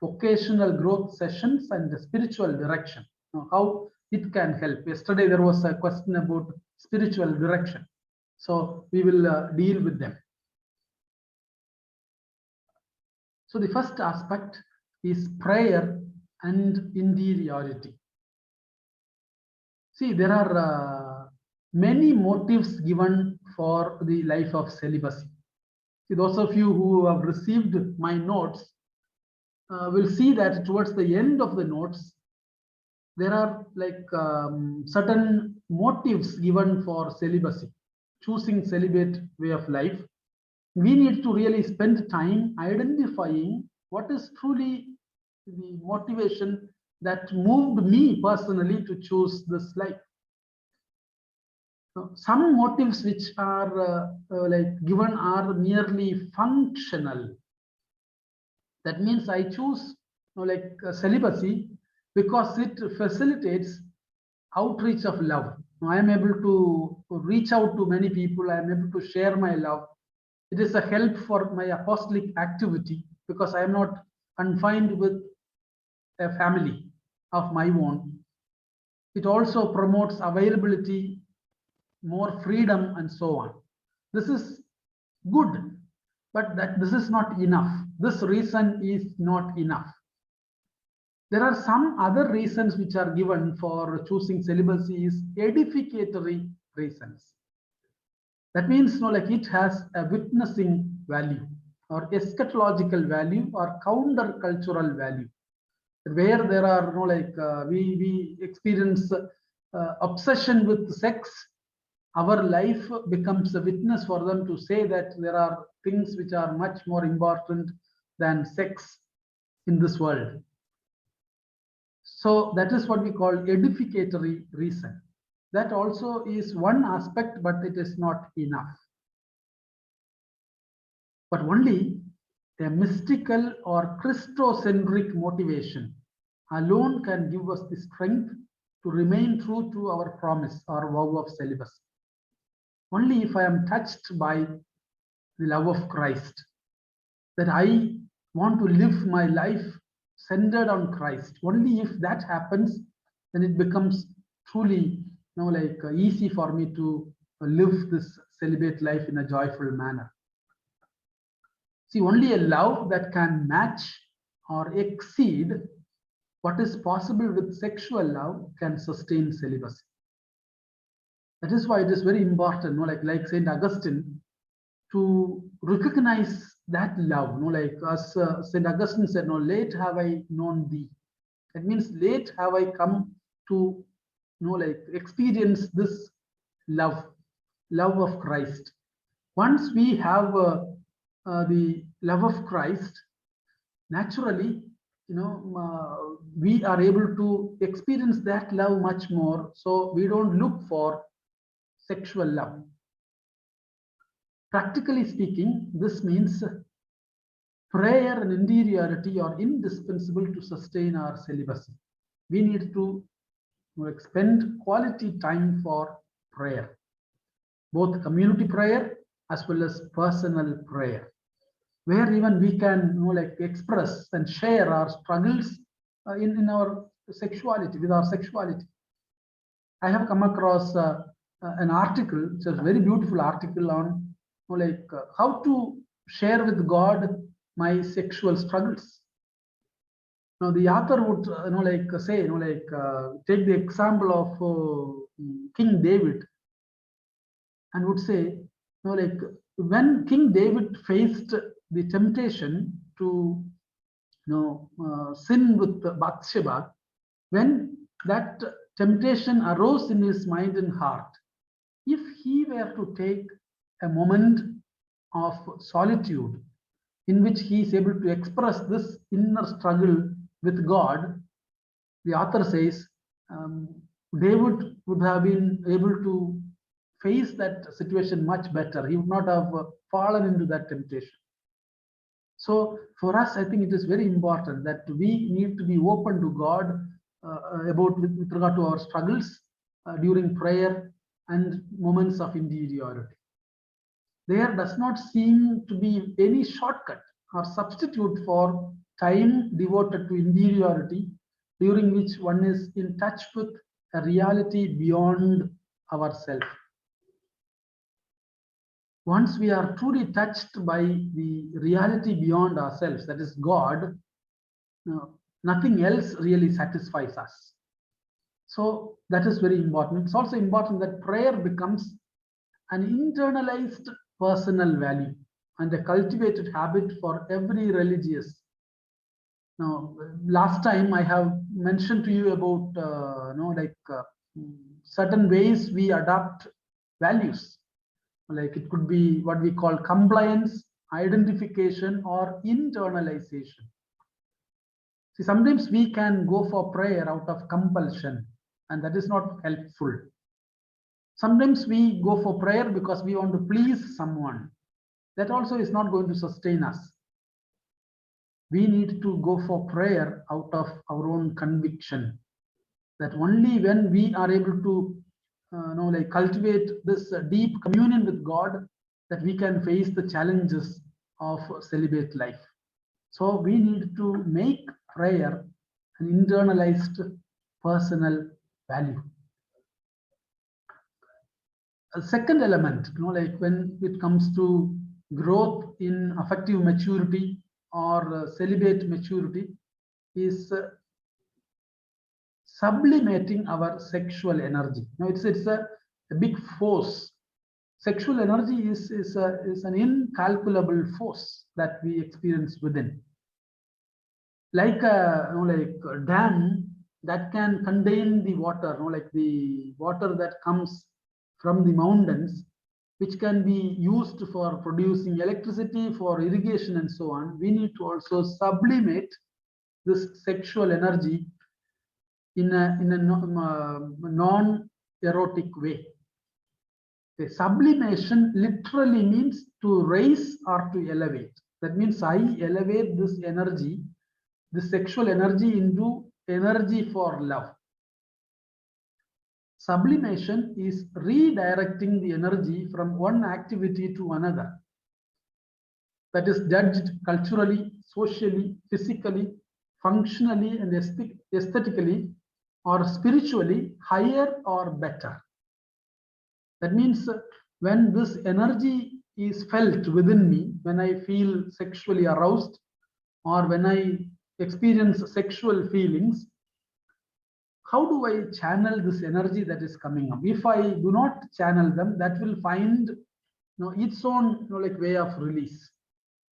vocational growth sessions and the spiritual direction, how it can help. Yesterday there was a question about spiritual direction, so we will deal with them. So the first aspect is prayer and interiority. See, there are many motives given for the life of celibacy. See, those of you who have received my notes will see that towards the end of the notes, there are like certain motives given for celibacy, choosing celibate way of life. We need to really spend time identifying what is truly the motivation that moved me personally to choose this life. Some motives which are like given are merely functional. That means I choose like celibacy because it facilitates outreach of love. I am able to reach out to many people. I am able to share my love. It is a help for my apostolic activity because I am not confined with a family of my own. It also promotes availability, more freedom, and so on. This is good, but this is not enough. This reason is not enough. There are some other reasons which are given for choosing celibacy is edificatory reasons. That means, like it has a witnessing value or eschatological value or counter-cultural value. Where there are, we experience obsession with sex, our life becomes a witness for them to say that there are things which are much more important than sex in this world. So that is what we call edificatory reason. That also is one aspect, but it is not enough. But only a mystical or Christocentric motivation alone can give us the strength to remain true to our promise or vow of celibacy. Only if I am touched by the love of Christ, that I want to live my life centered on Christ, only if that happens, then it becomes truly easy for me to live this celibate life in a joyful manner. See, only a love that can match or exceed what is possible with sexual love can sustain celibacy. That is why it is very important, like Saint Augustine, to recognize that love. As Saint Augustine said, late have I known thee. That means late have I come to experience this love of Christ. Once we have the love of Christ, naturally, we are able to experience that love much more. So we don't look for sexual love. Practically speaking, this means prayer and interiority are indispensable to sustain our celibacy. We need to spend quality time for prayer, both community prayer as well as personal prayer, where even we can express and share our struggles in our sexuality, with our sexuality. I have come across an article, it's a very beautiful article on how to share with God my sexual struggles. Now the author would say take the example of King David, and would say when King David faced the temptation to sin with Bathsheba, when that temptation arose in his mind and heart, if he were to take a moment of solitude in which he is able to express this inner struggle with God, the author says David would have been able to face that situation much better. He would not have fallen into that temptation. So for us, I think it is very important that we need to be open to God with regard to our struggles during prayer and moments of interiority. There does not seem to be any shortcut or substitute for time devoted to interiority, during which one is in touch with a reality beyond ourselves. Once we are truly touched by the reality beyond ourselves, that is God, nothing else really satisfies us. So that is very important. It's also important that prayer becomes an internalized personal value and a cultivated habit for every religious. Now, last time I have mentioned to you about certain ways we adopt values. Like it could be what we call compliance, identification, or internalization. See, sometimes we can go for prayer out of compulsion, and that is not helpful. Sometimes we go for prayer because we want to please someone. That also is not going to sustain us. We need to go for prayer out of our own conviction, that only when we are able to cultivate this deep communion with God, that we can face the challenges of celibate life. So we need to make prayer an internalized personal value. A second element, when it comes to growth in affective maturity or celibate maturity, is sublimating our sexual energy. It's a big force Sexual energy is an incalculable force that we experience within. Like like a dam that can contain the water, like the water that comes from the mountains, which can be used for producing electricity, for irrigation, and so on. We need to also sublimate this sexual energy in a non-erotic way. The sublimation literally means to raise or to elevate. That means I elevate this energy, the sexual energy, into energy for love. Sublimation is redirecting the energy from one activity to another that is judged culturally, socially, physically, functionally, and aesthetically, or spiritually higher or better. That means when this energy is felt within me, when I feel sexually aroused, or when I experience sexual feelings, how do I channel this energy that is coming up? If I do not channel them, that will find its own like way of release.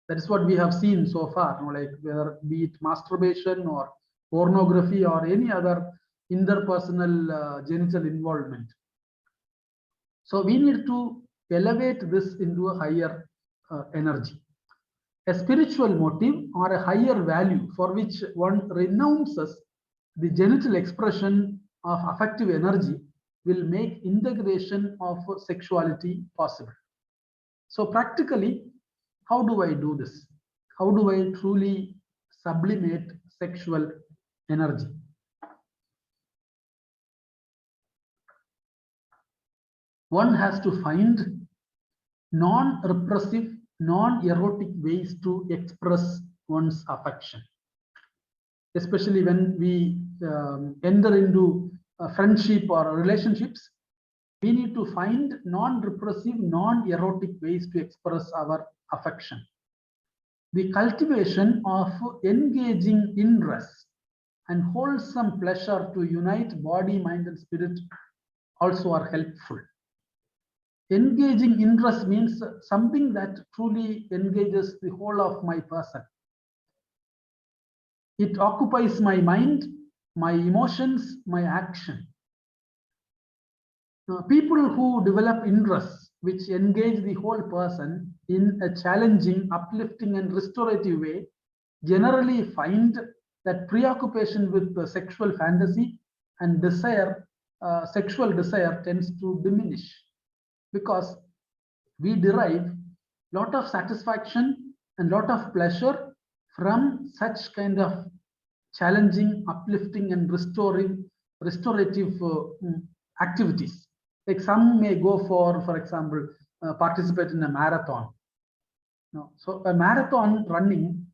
That is what we have seen so far, like whether be it masturbation or pornography or any other interpersonal genital involvement. So we need to elevate this into a higher energy, a spiritual motive or a higher value for which one renounces the genital expression of affective energy will make integration of sexuality possible. So practically, how do I do this? How do I truly sublimate sexual energy? One has to find non-repressive, non-erotic ways to express one's affection. Especially when we enter into friendship or relationships, we need to find non-repressive, non-erotic ways to express our affection. The cultivation of engaging interest and wholesome pleasure to unite body, mind, and spirit also are helpful. Engaging interest means something that truly engages the whole of my person. It occupies my mind, my emotions, my action. People who develop interests which engage the whole person in a challenging, uplifting, and restorative way generally find that preoccupation with the sexual fantasy and desire, sexual desire, tends to diminish, because we derive a lot of satisfaction and lot of pleasure from such kind of challenging, uplifting, and restorative activities. Like some may go for example, participate in a marathon. So a marathon running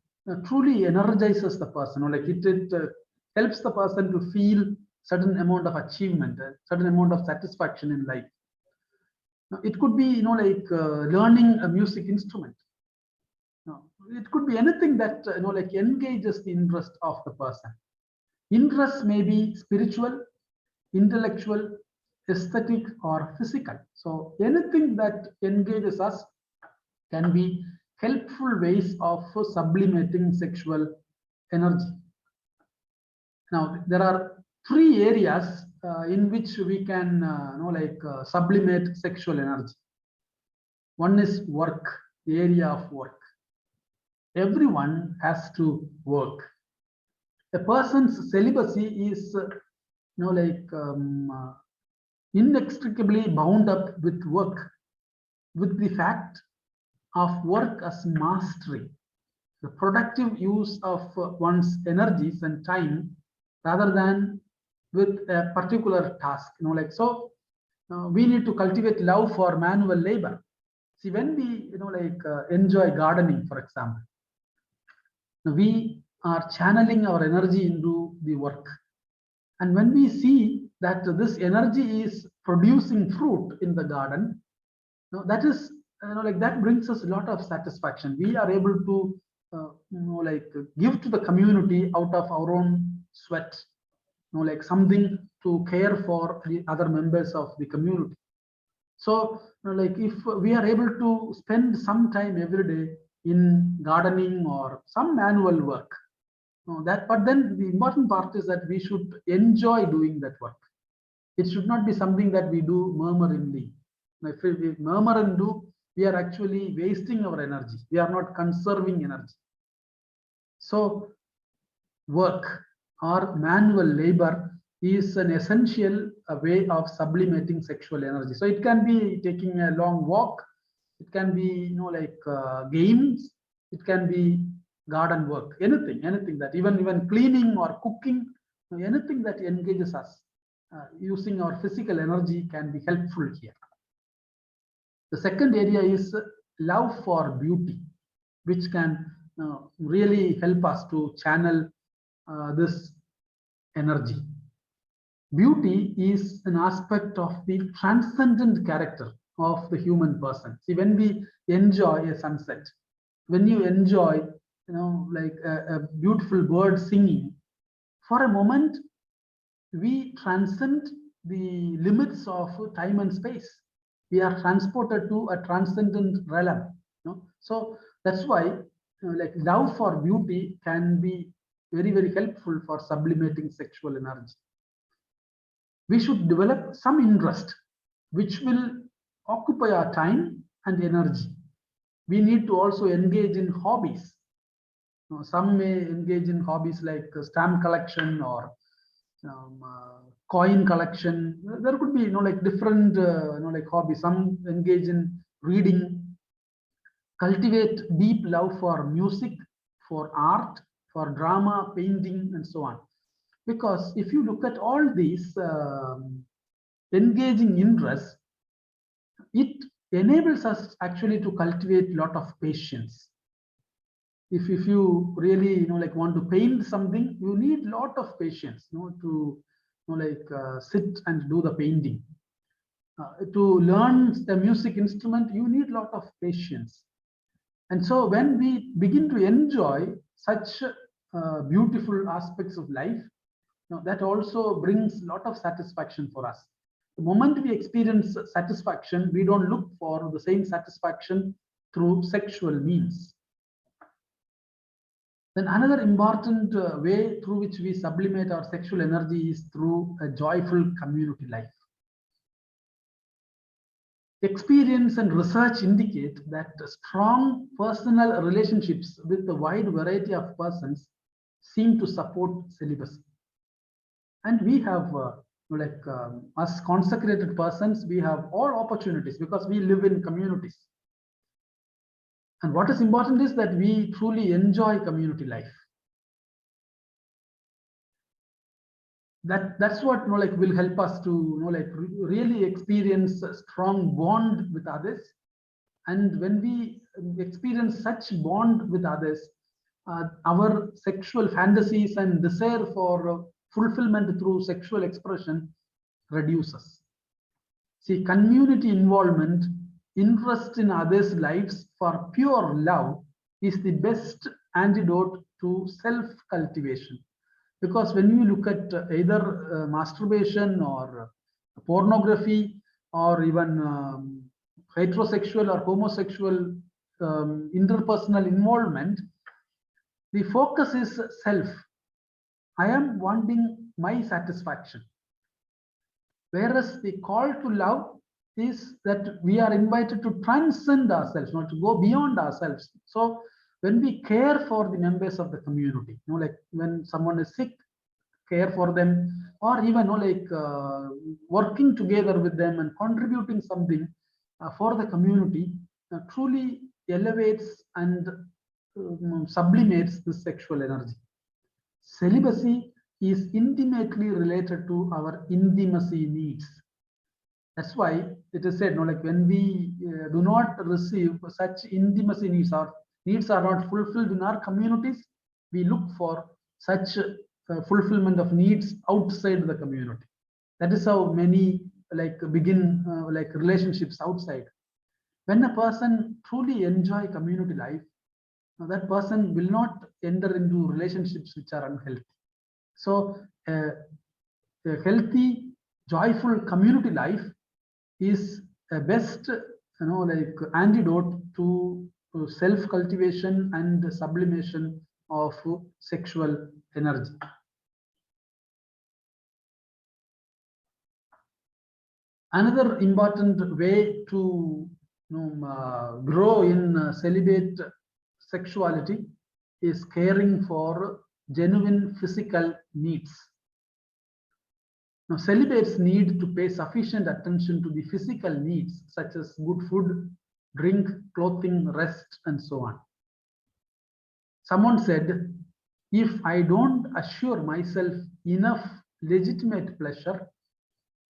truly energizes the person. Like it helps the person to feel certain amount of achievement, a certain amount of satisfaction in life. It could be like learning a music instrument. It could be anything that like engages the interest of the person. Interest may be spiritual, intellectual, aesthetic, or physical. So anything that engages us can be helpful ways of sublimating sexual energy. Now there are three areas in which we can sublimate sexual energy. One is work, the area of work. Everyone has to work. A person's celibacy is inextricably bound up with work, with the fact of work as mastery, the productive use of one's energies and time rather than with a particular task. We need to cultivate love for manual labor. See, when we enjoy gardening, for example, we are channeling our energy into the work, and when we see that this energy is producing fruit in the garden, that is that brings us a lot of satisfaction. We are able to give to the community out of our own sweat, something to care for the other members of the community. So, like if we are able to spend some time every day in gardening or some manual work, but then the important part is that we should enjoy doing that work. It should not be something that we do murmuringly. If we murmur and do, we are actually wasting our energy. We are not conserving energy. So, work or manual labor is an essential way of sublimating sexual energy. So it can be taking a long walk, it can be like games, it can be garden work, anything that even cleaning or cooking, anything that engages us using our physical energy can be helpful here. The second area is love for beauty, which can really help us to channel this energy. Beauty is an aspect of the transcendent character of the human person. See, when we enjoy a sunset, when you enjoy, like a beautiful bird singing, for a moment, we transcend the limits of time and space. We are transported to a transcendent realm. So that's why, like love for beauty can be very helpful for sublimating sexual energy. We should develop some interest which will occupy our time and energy. We need to also engage in hobbies. Some may engage in hobbies like stamp collection or coin collection. There could be like different like hobbies. Some engage in reading, cultivate deep love for music, for art, for drama, painting, and so on. Because if you look at all these engaging interests, it enables us actually to cultivate a lot of patience. If you really like want to paint something, you need a lot of patience to like sit and do the painting. To learn a music instrument, you need a lot of patience. And so when we begin to enjoy such beautiful aspects of life, that also brings a lot of satisfaction for us. The moment we experience satisfaction, we don't look for the same satisfaction through sexual means. Then another important way through which we sublimate our sexual energy is through a joyful community life. Experience and research indicate that strong personal relationships with a wide variety of persons seem to support celibacy. And we have, as consecrated persons, we have all opportunities because we live in communities. And what is important is that we truly enjoy community life. That's what will help us to really experience a strong bond with others. And when we experience such bond with others, our sexual fantasies and desire for fulfillment through sexual expression reduces. See, community involvement, interest in others' lives for pure love is the best antidote to self-cultivation. Because when you look at either masturbation or pornography or even heterosexual or homosexual interpersonal involvement, the focus is self. I am wanting my satisfaction. Whereas the call to love is that we are invited to transcend ourselves, not to go beyond ourselves. So when we care for the members of the community, like when someone is sick, care for them, or even working together with them and contributing something for the community, truly elevates and sublimates the sexual energy. Celibacy is intimately related to our intimacy needs. That's why it is said, like when we do not receive such intimacy needs, our needs are not fulfilled in our communities, we look for such fulfillment of needs outside the community. That is how many begin relationships outside. When a person truly enjoy community life, that person will not enter into relationships which are unhealthy. So a healthy, joyful community life is a best like antidote to self cultivation and sublimation of sexual energy. Another important way to grow in celibate sexuality is caring for genuine physical needs. Now, celibates need to pay sufficient attention to the physical needs such as good food, drink, clothing, rest, and so on. Someone said, if I don't assure myself enough legitimate pleasure,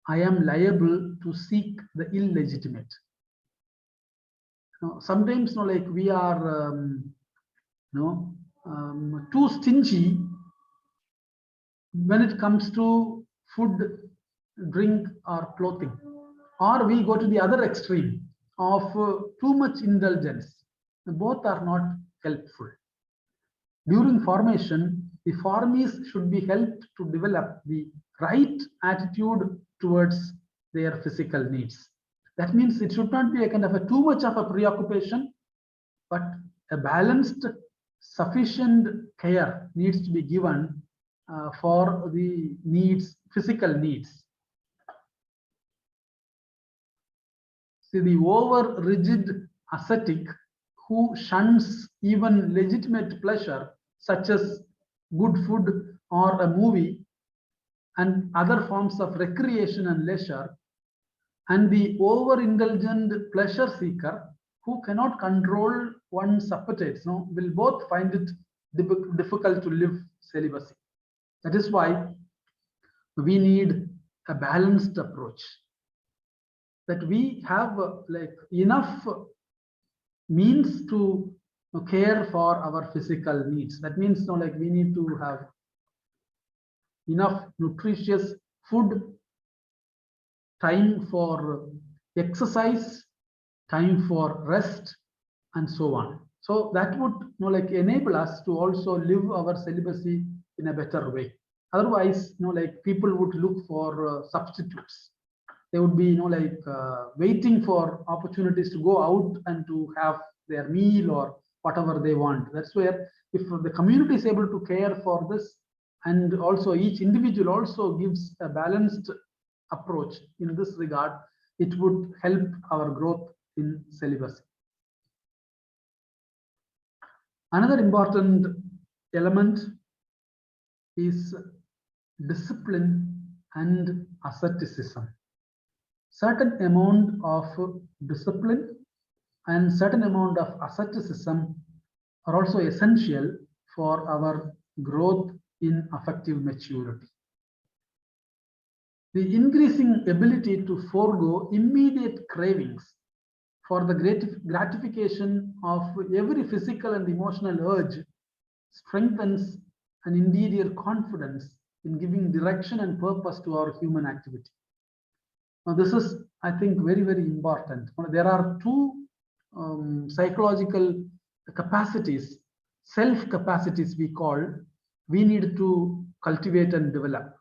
I am liable to seek the illegitimate. Sometimes, like we are, too stingy when it comes to food, drink, or clothing, or we go to the other extreme of too much indulgence. Both are not helpful. During formation, the formees should be helped to develop the right attitude towards their physical needs. That means it should not be a kind of a too much of a preoccupation, but a balanced, sufficient care needs to be given for the needs, physical needs. See, the over rigid ascetic who shuns even legitimate pleasure such as good food or a movie and other forms of recreation and leisure, and the overindulgent pleasure seeker who cannot control one's appetites, will both find it difficult to live celibacy. That is why we need a balanced approach, that we have like enough means to care for our physical needs. That means like we need to have enough nutritious food, time for exercise, time for rest, and so on. So that would like enable us to also live our celibacy in a better way. Otherwise, like people would look for substitutes. They would be like waiting for opportunities to go out and to have their meal or whatever they want. That's where if the community is able to care for this, and also each individual also gives a balanced approach in this regard, it would help our growth in celibacy. Another important element is discipline and asceticism. Certain amount of discipline and certain amount of asceticism are also essential for our growth in affective maturity. The increasing ability to forego immediate cravings for the gratification of every physical and emotional urge strengthens an interior confidence in giving direction and purpose to our human activity. Now, this is, I think, very, very important. There are two psychological capacities, self capacities we call, we need to cultivate and develop.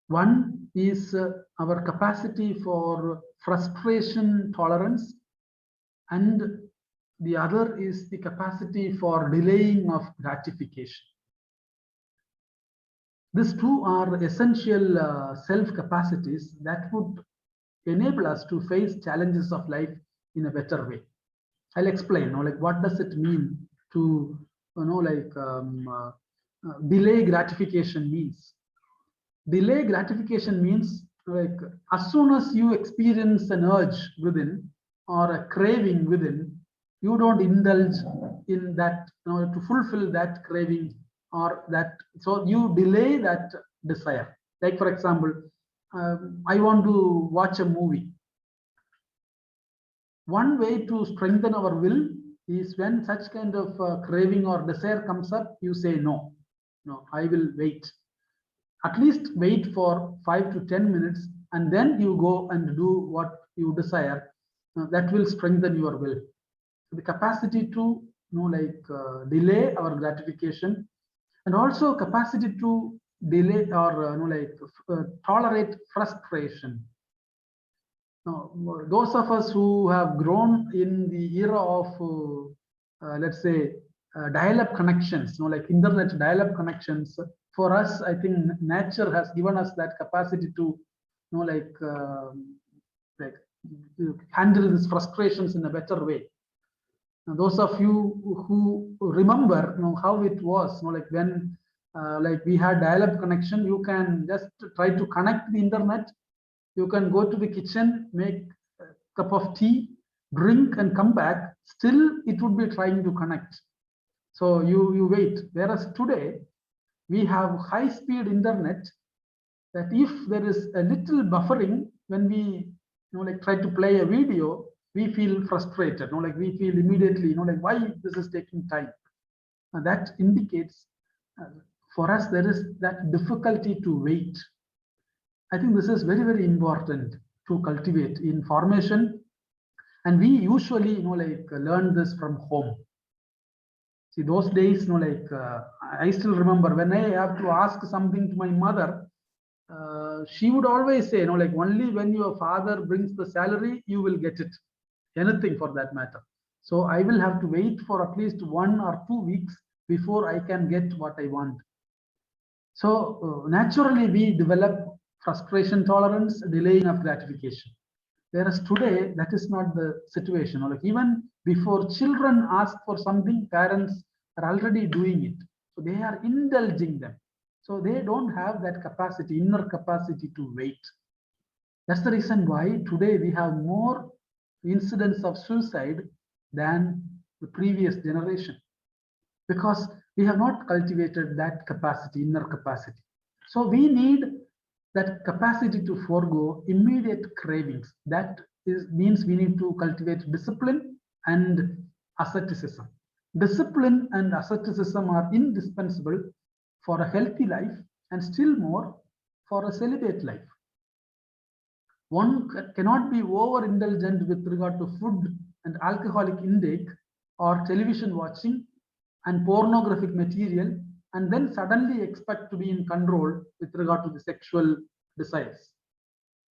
One is our capacity for frustration tolerance, and the other is the capacity for delaying of gratification. These two are essential self capacities that would enable us to face challenges of life in a better way. I'll explain, like what does it mean to, delay gratification means. Delay gratification means like as soon as you experience an urge within or a craving within, you don't indulge in that to fulfill that craving or that, so you delay that desire. Like for example, I want to watch a movie. One way to strengthen our will is when such kind of craving or desire comes up, you say no, I will wait. At least wait for 5 to 10 minutes and then you go and do what you desire. That will strengthen your will. The capacity to delay our gratification, and also capacity to delay or tolerate frustration. Now, those of us who have grown in the era of, let's say, dial-up connections, like internet dial-up connections, for us, I think nature has given us that capacity to, like handle these frustrations in a better way. Now, those of you who remember, how it was, like when, like we had dial-up connection, you can just try to connect the internet. You can go to the kitchen, make a cup of tea, drink, and come back. Still, it would be trying to connect. So you wait. Whereas today, we have high-speed internet that if there is a little buffering, when we like try to play a video, we feel frustrated. Like we feel immediately, like why this is taking time. That indicates for us there is that difficulty to wait. I think this is very, very important to cultivate in formation. And we usually, like learn this from home. See, those days, like I still remember when I have to ask something to my mother, she would always say, like only when your father brings the salary, you will get it, anything for that matter. So I will have to wait for at least 1 or 2 weeks before I can get what I want. So naturally, we develop frustration tolerance, delaying of gratification. Whereas today, that is not the situation. Like even before children ask for something, parents are already doing it. So they are indulging them. So they don't have that capacity, inner capacity to wait. That's the reason why today we have more incidents of suicide than the previous generation, because we have not cultivated that capacity, inner capacity. So we need that capacity to forego immediate cravings. That means we need to cultivate discipline and asceticism. Discipline and asceticism are indispensable for a healthy life and still more for a celibate life. One cannot be overindulgent with regard to food and alcoholic intake or television watching and pornographic material, and then suddenly expect to be in control with regard to the sexual desires.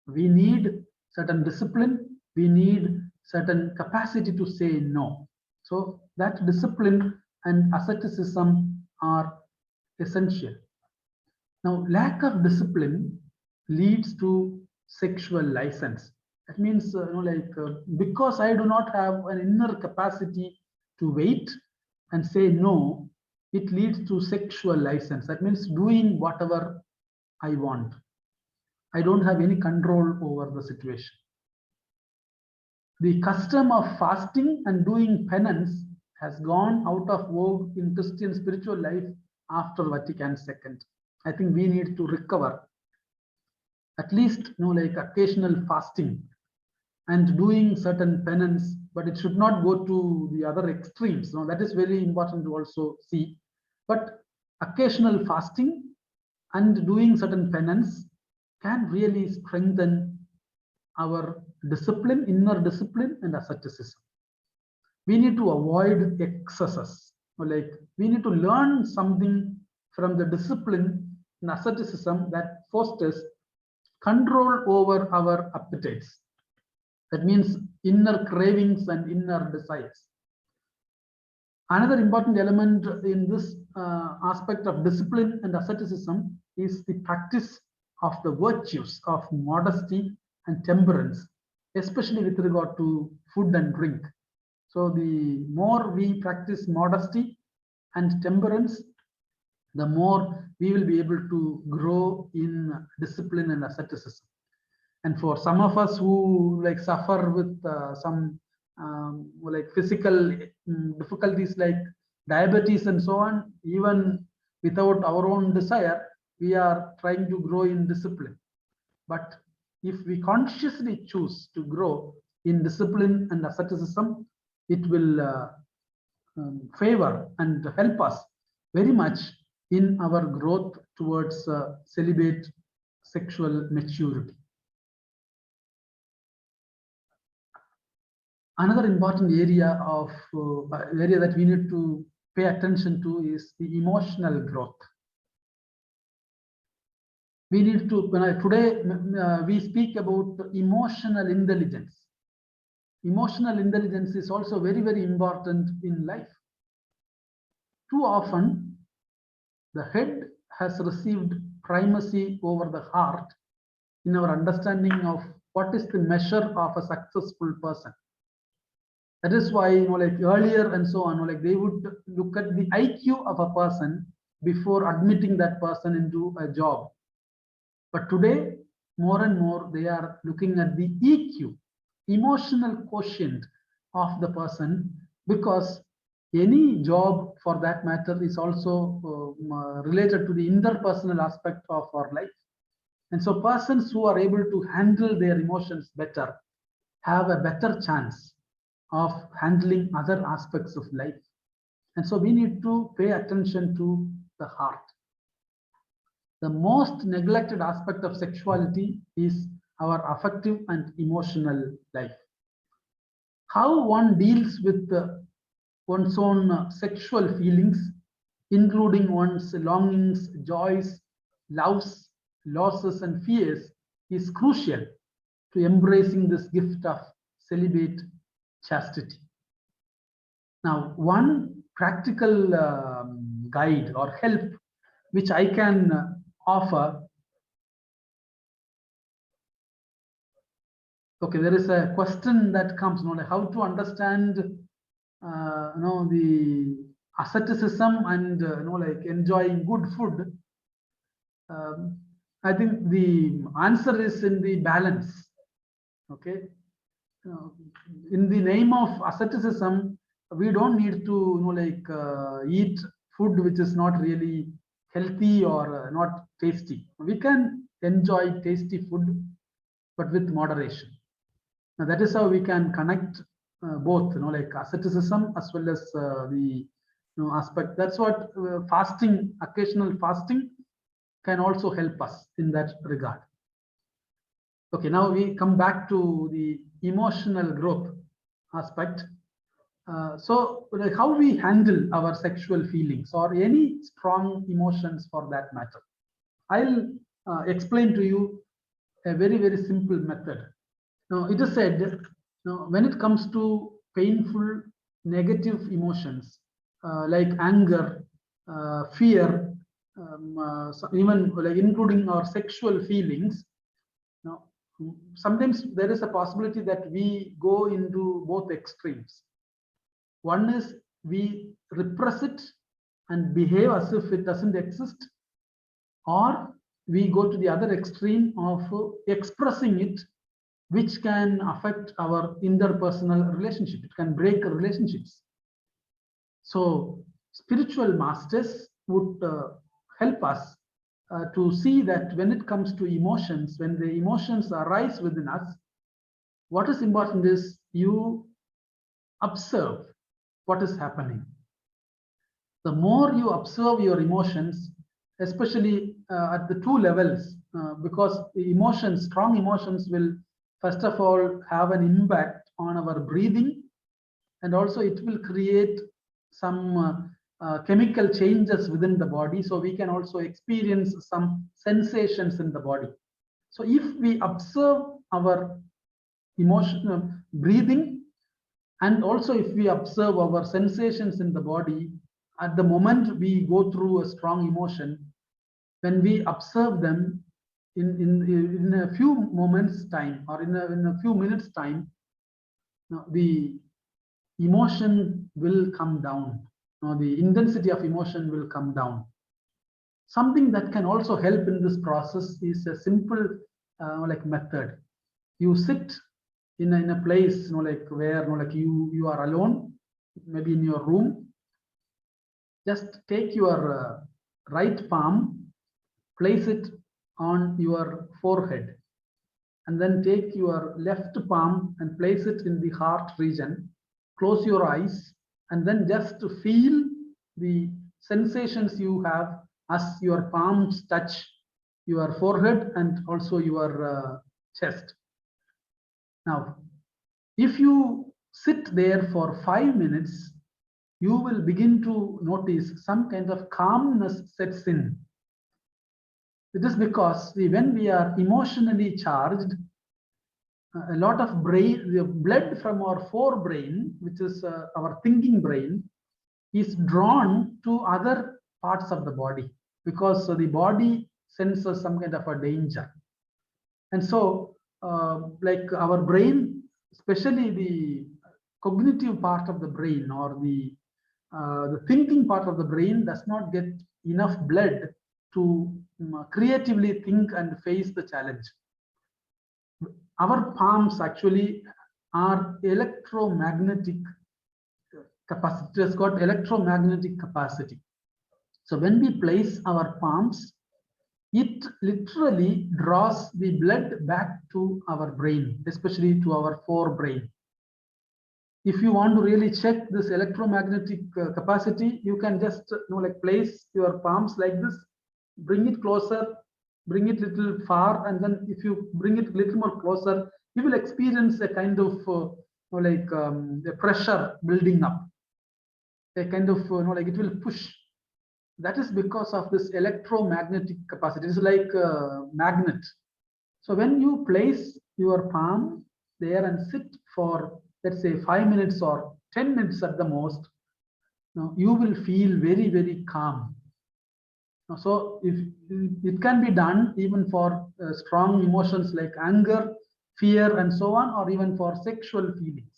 We need certain discipline, we need certain capacity to say no. So that discipline and asceticism are essential. Now, lack of discipline leads to sexual license. That means, because I do not have an inner capacity to wait and say no, it leads to sexual license. That means doing whatever I want. I don't have any control over the situation. The custom of fasting and doing penance has gone out of vogue in Christian spiritual life after Vatican II. I think we need to recover at least like occasional fasting and doing certain penance, but it should not go to the other extremes. That is very important to also see. But occasional fasting and doing certain penance can really strengthen our discipline, inner discipline, and asceticism. We need to avoid excesses. Like we need to learn something from the discipline and asceticism that fosters control over our appetites. That means inner cravings and inner desires. Another important element in this aspect of discipline and asceticism is the practice of the virtues of modesty and temperance, especially with regard to food and drink. So the more we practice modesty and temperance, the more we will be able to grow in discipline and asceticism. And for some of us who like suffer with some like physical difficulties like diabetes and so on, even without our own desire, we are trying to grow in discipline. But if we consciously choose to grow in discipline and asceticism, it will favor and help us very much in our growth towards celibate sexual maturity. Another important area of area that we need to pay attention to is the emotional growth. we need to, today we speak about emotional intelligence. Emotional intelligence is also very, very important in life. Too often, the head has received primacy over the heart in our understanding of what is the measure of a successful person. That is why, like earlier and so on, like they would look at the IQ of a person before admitting that person into a job. But today, more and more, they are looking at the EQ, emotional quotient of the person, because any job for that matter is also related to the interpersonal aspect of our life. And so persons who are able to handle their emotions better have a better chance of handling other aspects of life. And so we need to pay attention to the heart. The most neglected aspect of sexuality is our affective and emotional life. How one deals with one's own sexual feelings, including one's longings, joys, loves, losses, and fears, is crucial to embracing this gift of celibate chastity. Now, one practical guide or help which I can offer. Okay, there is a question that comes, like how to understand, the asceticism and like enjoying good food. I think the answer is in the balance. Okay, in the name of asceticism, we don't need to eat food which is not really healthy or not tasty. We can enjoy tasty food, but with moderation. Now that is how we can connect both, like asceticism as well as the aspect. That's what fasting, occasional fasting, can also help us in that regard. Okay, now we come back to the emotional growth aspect. So, like how we handle our sexual feelings or any strong emotions for that matter. I'll explain to you a very, very simple method. Now, it is said, when it comes to painful, negative emotions like anger, fear, so even like including our sexual feelings, sometimes there is a possibility that we go into both extremes. One is we repress it and behave as if it doesn't exist, or we go to the other extreme of expressing it, which can affect our interpersonal relationship. It can break relationships. So spiritual masters would help us to see that when it comes to emotions, when the emotions arise within us, what is important is you observe what is happening. The more you observe your emotions, especially at the two levels, because the emotions, strong emotions, will first of all have an impact on our breathing, and also it will create some chemical changes within the body, so we can also experience some sensations in the body. So if we observe our emotional breathing, and also if we observe our sensations in the body at the moment we go through a strong emotion, when we observe them in a few moments time, or in a few minutes time, the emotion will come down. The intensity of emotion will come down. Something that can also help in this process is a simple like method. You sit in a place like where like you are alone, maybe in your room. Just take your right palm, place it on your forehead, and then take your left palm and place it in the heart region. Close your eyes and then just feel the sensations you have as your palms touch your forehead and also your chest. Now, if you sit there for 5 minutes, you will begin to notice some kind of calmness sets in. It is because when we are emotionally charged, a lot of the blood from our forebrain, which is our thinking brain, is drawn to other parts of the body, because the body senses some kind of a danger. And so like our brain, especially the cognitive part of the brain, or the thinking part of the brain, does not get enough blood to creatively think and face the challenge. Our palms actually are electromagnetic capacity. It has got electromagnetic capacity. So when we place our palms, it literally draws the blood back to our brain, especially to our forebrain. If you want to really check this electromagnetic capacity, you can just like place your palms like this, bring it closer, bring it little far, and then if you bring it a little more closer, you will experience a kind of like a pressure building up, a kind of like it will push. That is because of this electromagnetic capacity. It's like a magnet. So when you place your palm there and sit for, let's say, 5 minutes or 10 minutes at the most, you will feel very, very calm. So if it can be done even for strong emotions like anger, fear, and so on, or even for sexual feelings,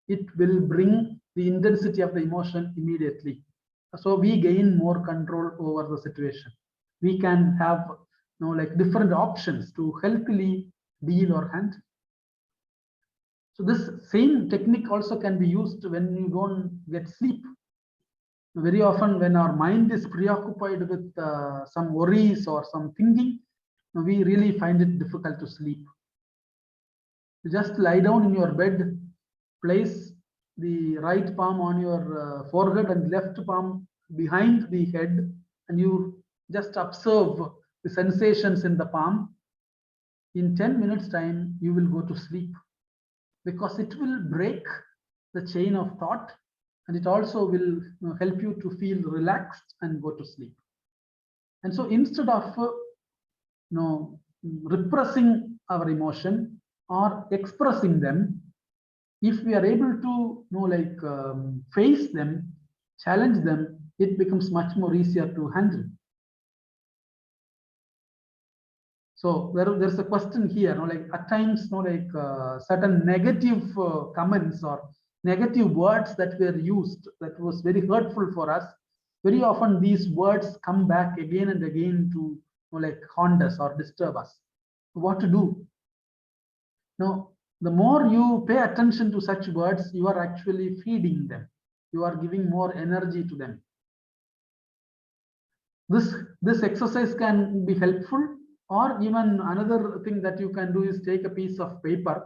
it will bring the intensity of the emotion immediately. So we gain more control over the situation. We can have like different options to healthily deal or handle. So this same technique also can be used when you don't get sleep. Very often when our mind is preoccupied with some worries or some thinking, we really find it difficult to sleep. You just lie down in your bed, place the right palm on your forehead and left palm behind the head, and you just observe the sensations in the palm. In 10 minutes time, you will go to sleep, because it will break the chain of thought, and it also will help you to feel relaxed and go to sleep. And so instead of repressing our emotion or expressing them, if we are able to like face them, challenge them, it becomes much more easier to handle. So there's a question here, like at times, like certain negative comments or negative words that were used that was very hurtful for us. Very often these words come back again and again to like haunt us or disturb us. What to do? Now, the more you pay attention to such words, you are actually feeding them. You are giving more energy to them. This exercise can be helpful, or even another thing that you can do is take a piece of paper,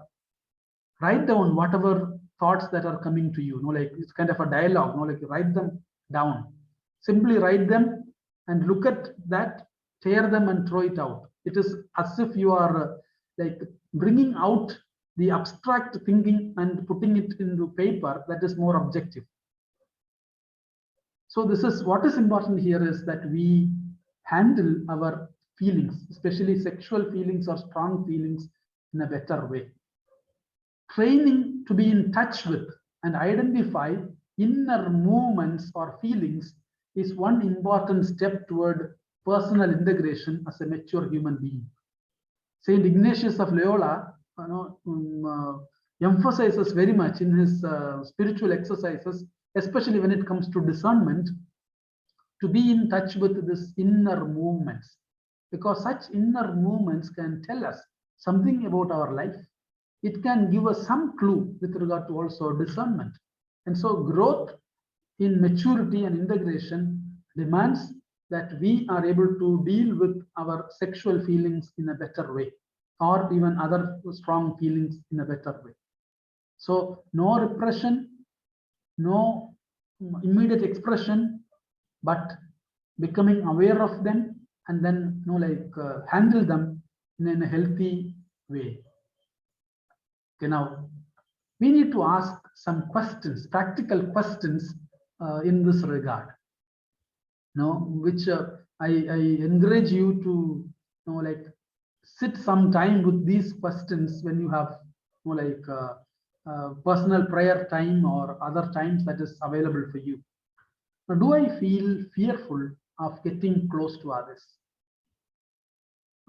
write down whatever thoughts that are coming to you. Like it's kind of a dialogue. Like you write them down. Simply write them and look at that, tear them and throw it out. It is as if you are like bringing out the abstract thinking and putting it into paper that is more objective. So this is what is important here, is that we handle our feelings, especially sexual feelings or strong feelings, in a better way. Training to be in touch with and identify inner movements or feelings is one important step toward personal integration as a mature human being. Saint Ignatius of Loyola emphasizes very much in his spiritual exercises, especially when it comes to discernment, to be in touch with this inner movements, because such inner movements can tell us something about our life. It can give us some clue with regard to also discernment. And so growth in maturity and integration demands that we are able to deal with our sexual feelings in a better way, or even other strong feelings in a better way. So no repression, no immediate expression, but becoming aware of them and then handle them in a healthy way. Okay, now we need to ask some questions, practical questions in this regard. Which I encourage you to like sit some time with these questions when you have personal prayer time or other times that is available for you. Now, do I feel fearful of getting close to others?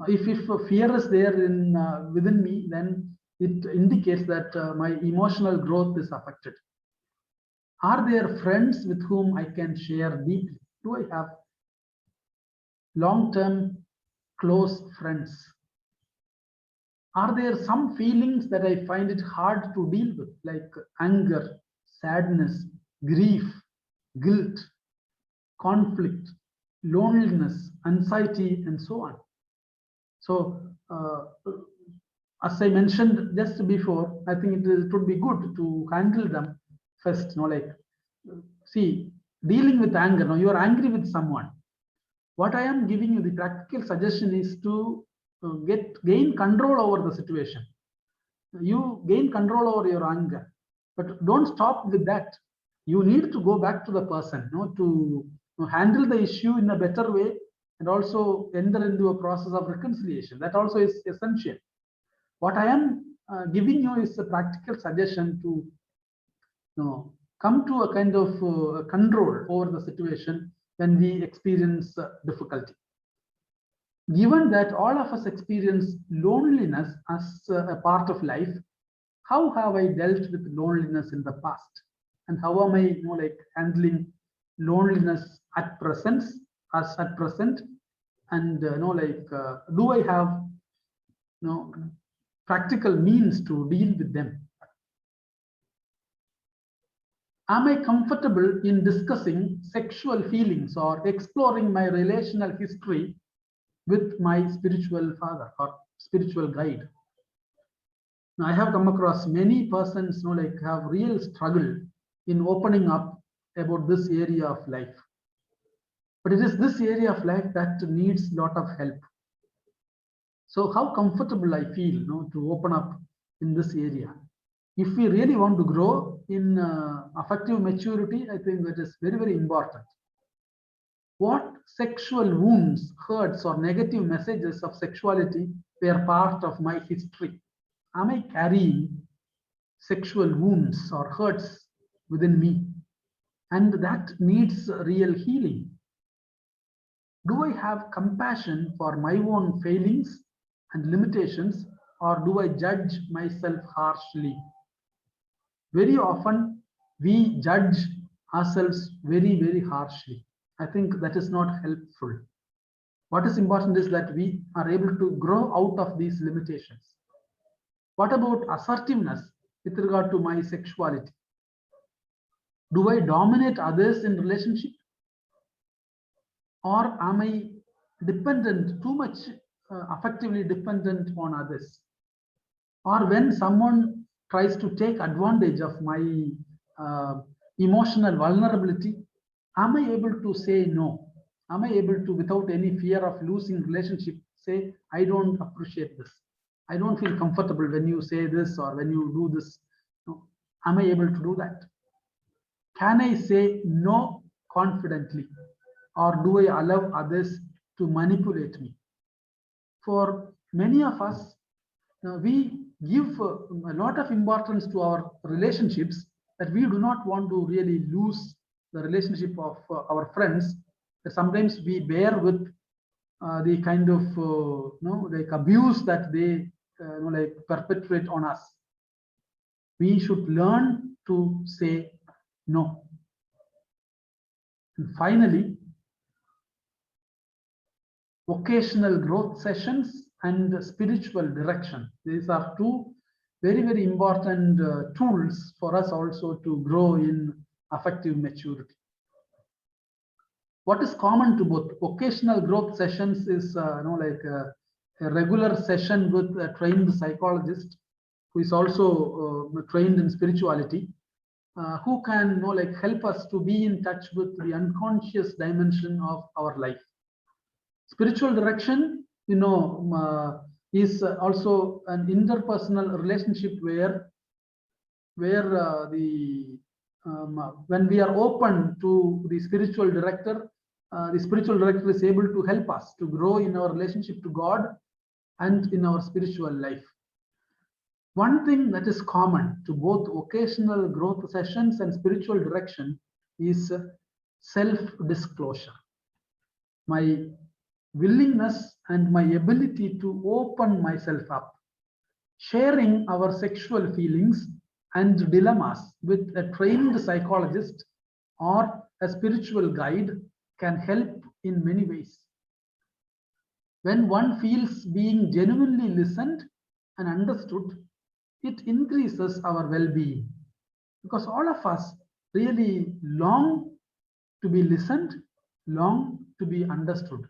If a fear is there in within me, then it indicates that my emotional growth is affected. Are there friends with whom I can share deeply? Do I have long-term close friends? Are there some feelings that I find it hard to deal with, like anger, sadness, grief, guilt, conflict, loneliness, anxiety, and so on? So, as I mentioned just before, I think it would be good to handle them first. See, dealing with anger. Now, you are angry with someone. What I am giving you, the practical suggestion is to gain control over the situation. You gain control over your anger, but don't stop with that. You need to go back to the person, to handle the issue in a better way, and also enter into a process of reconciliation. That also is essential. What I am giving you is a practical suggestion to come to a kind of control over the situation when we experience difficulty. Given that all of us experience loneliness as a part of life, how have I dealt with loneliness in the past? And how am I handling loneliness at present? And do I have practical means to deal with them? Am I comfortable in discussing sexual feelings or exploring my relational history with my spiritual father or spiritual guide? Now, I have come across many persons have real struggle in opening up about this area of life. But it is this area of life that needs a lot of help. So how comfortable I feel to open up in this area. If we really want to grow in affective maturity, I think that is very, very important. What sexual wounds, hurts, or negative messages of sexuality were part of my history? Am I carrying sexual wounds or hurts within me? And that needs real healing. Do I have compassion for my own failings and limitations, or do I judge myself harshly? Very often, we judge ourselves very, very harshly. I think that is not helpful. What is important is that we are able to grow out of these limitations. What about assertiveness with regard to my sexuality? Do I dominate others in relationship? Or am I dependent, too much affectively dependent on others? Or when someone tries to take advantage of my emotional vulnerability, am I able to say no? Am I able to, without any fear of losing relationship, say, I don't appreciate this. I don't feel comfortable when you say this or when you do this. No. Am I able to do that? Can I say no confidently? Or do I allow others to manipulate me? For many of us, we give a lot of importance to our relationships that we do not want to really lose the relationship of our friends. Sometimes we bear with the kind of abuse that they perpetrate on us. We should learn to say no. And finally, vocational growth sessions and spiritual direction. These are two very, very important tools for us also to grow in affective maturity. What is common to both? Vocational growth sessions is a regular session with a trained psychologist who is also trained in spirituality, who can help us to be in touch with the unconscious dimension of our life. Spiritual direction, is also an interpersonal relationship where when we are open to the spiritual director, the spiritual director is able to help us to grow in our relationship to God and in our spiritual life. One thing that is common to both vocational growth sessions and spiritual direction is self-disclosure. My willingness and my ability to open myself up. Sharing our sexual feelings and dilemmas with a trained psychologist or a spiritual guide can help in many ways. When one feels being genuinely listened and understood, it increases our well-being, because all of us really long to be listened, long to be understood.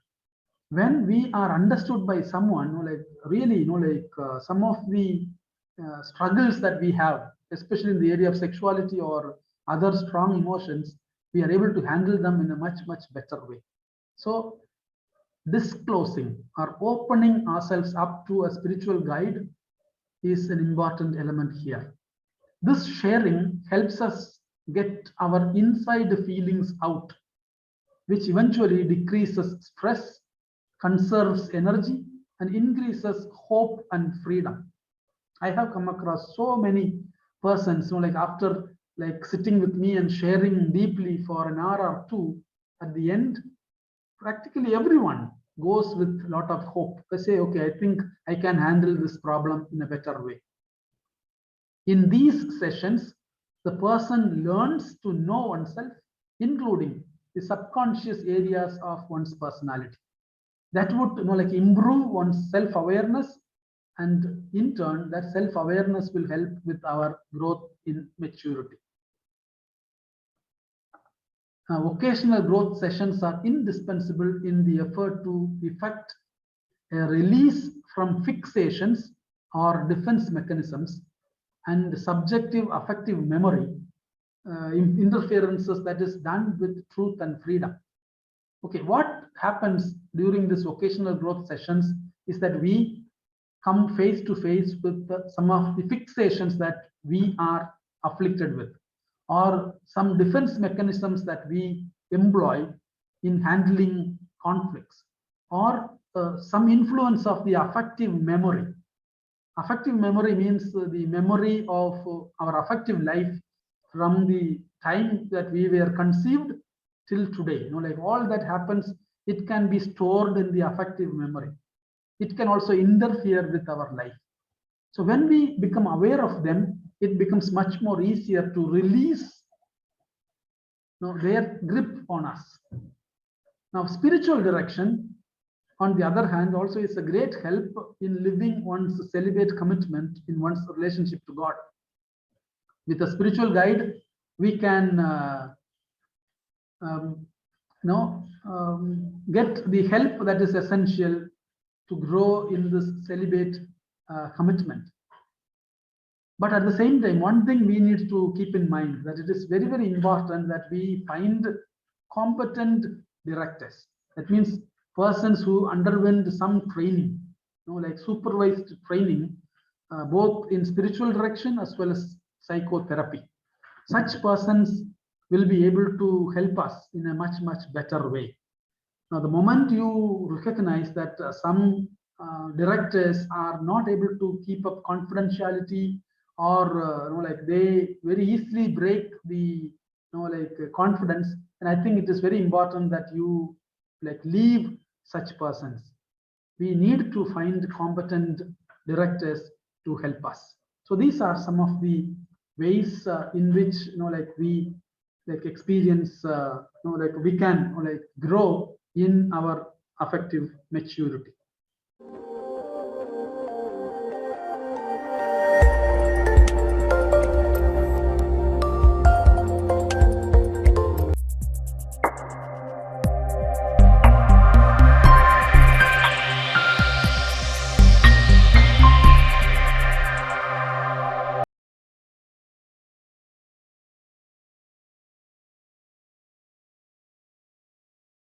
When we are understood by someone, like really, some of the struggles that we have, especially in the area of sexuality or other strong emotions, we are able to handle them in a much, much better way. So disclosing or opening ourselves up to a spiritual guide is an important element here. This sharing helps us get our inside feelings out, which eventually decreases stress, conserves energy, and increases hope and freedom. I have come across so many persons, after sitting with me and sharing deeply for an hour or two, at the end, practically everyone goes with a lot of hope. They say, okay, I think I can handle this problem in a better way. In these sessions, the person learns to know oneself, including the subconscious areas of one's personality. That would improve one's self-awareness, and in turn, that self-awareness will help with our growth in maturity. Vocational growth sessions are indispensable in the effort to effect a release from fixations or defense mechanisms and subjective affective memory interferences that is done with truth and freedom. Okay, what happens during this vocational growth sessions is that we come face to face with some of the fixations that we are afflicted with, or some defense mechanisms that we employ in handling conflicts, or some influence of the affective memory. Affective memory means the memory of our affective life from the time that we were conceived till today. All that happens, it can be stored in the affective memory. It can also interfere with our life. So when we become aware of them, it becomes much more easier to release their grip on us. Now, spiritual direction, on the other hand, also is a great help in living one's celibate commitment in one's relationship to God. With a spiritual guide, we can get the help that is essential to grow in this celibate commitment. But at the same time, one thing we need to keep in mind, that it is very, very important that we find competent directors. That means persons who underwent some training, supervised training, both in spiritual direction as well as psychotherapy. Such persons will be able to help us in a much, much better way. Now, the moment you recognize that some directors are not able to keep up confidentiality, or they very easily break the confidence, and I think it is very important that you leave such persons. We need to find competent directors to help us. So these are some of the ways in which we experience we can grow in our affective maturity.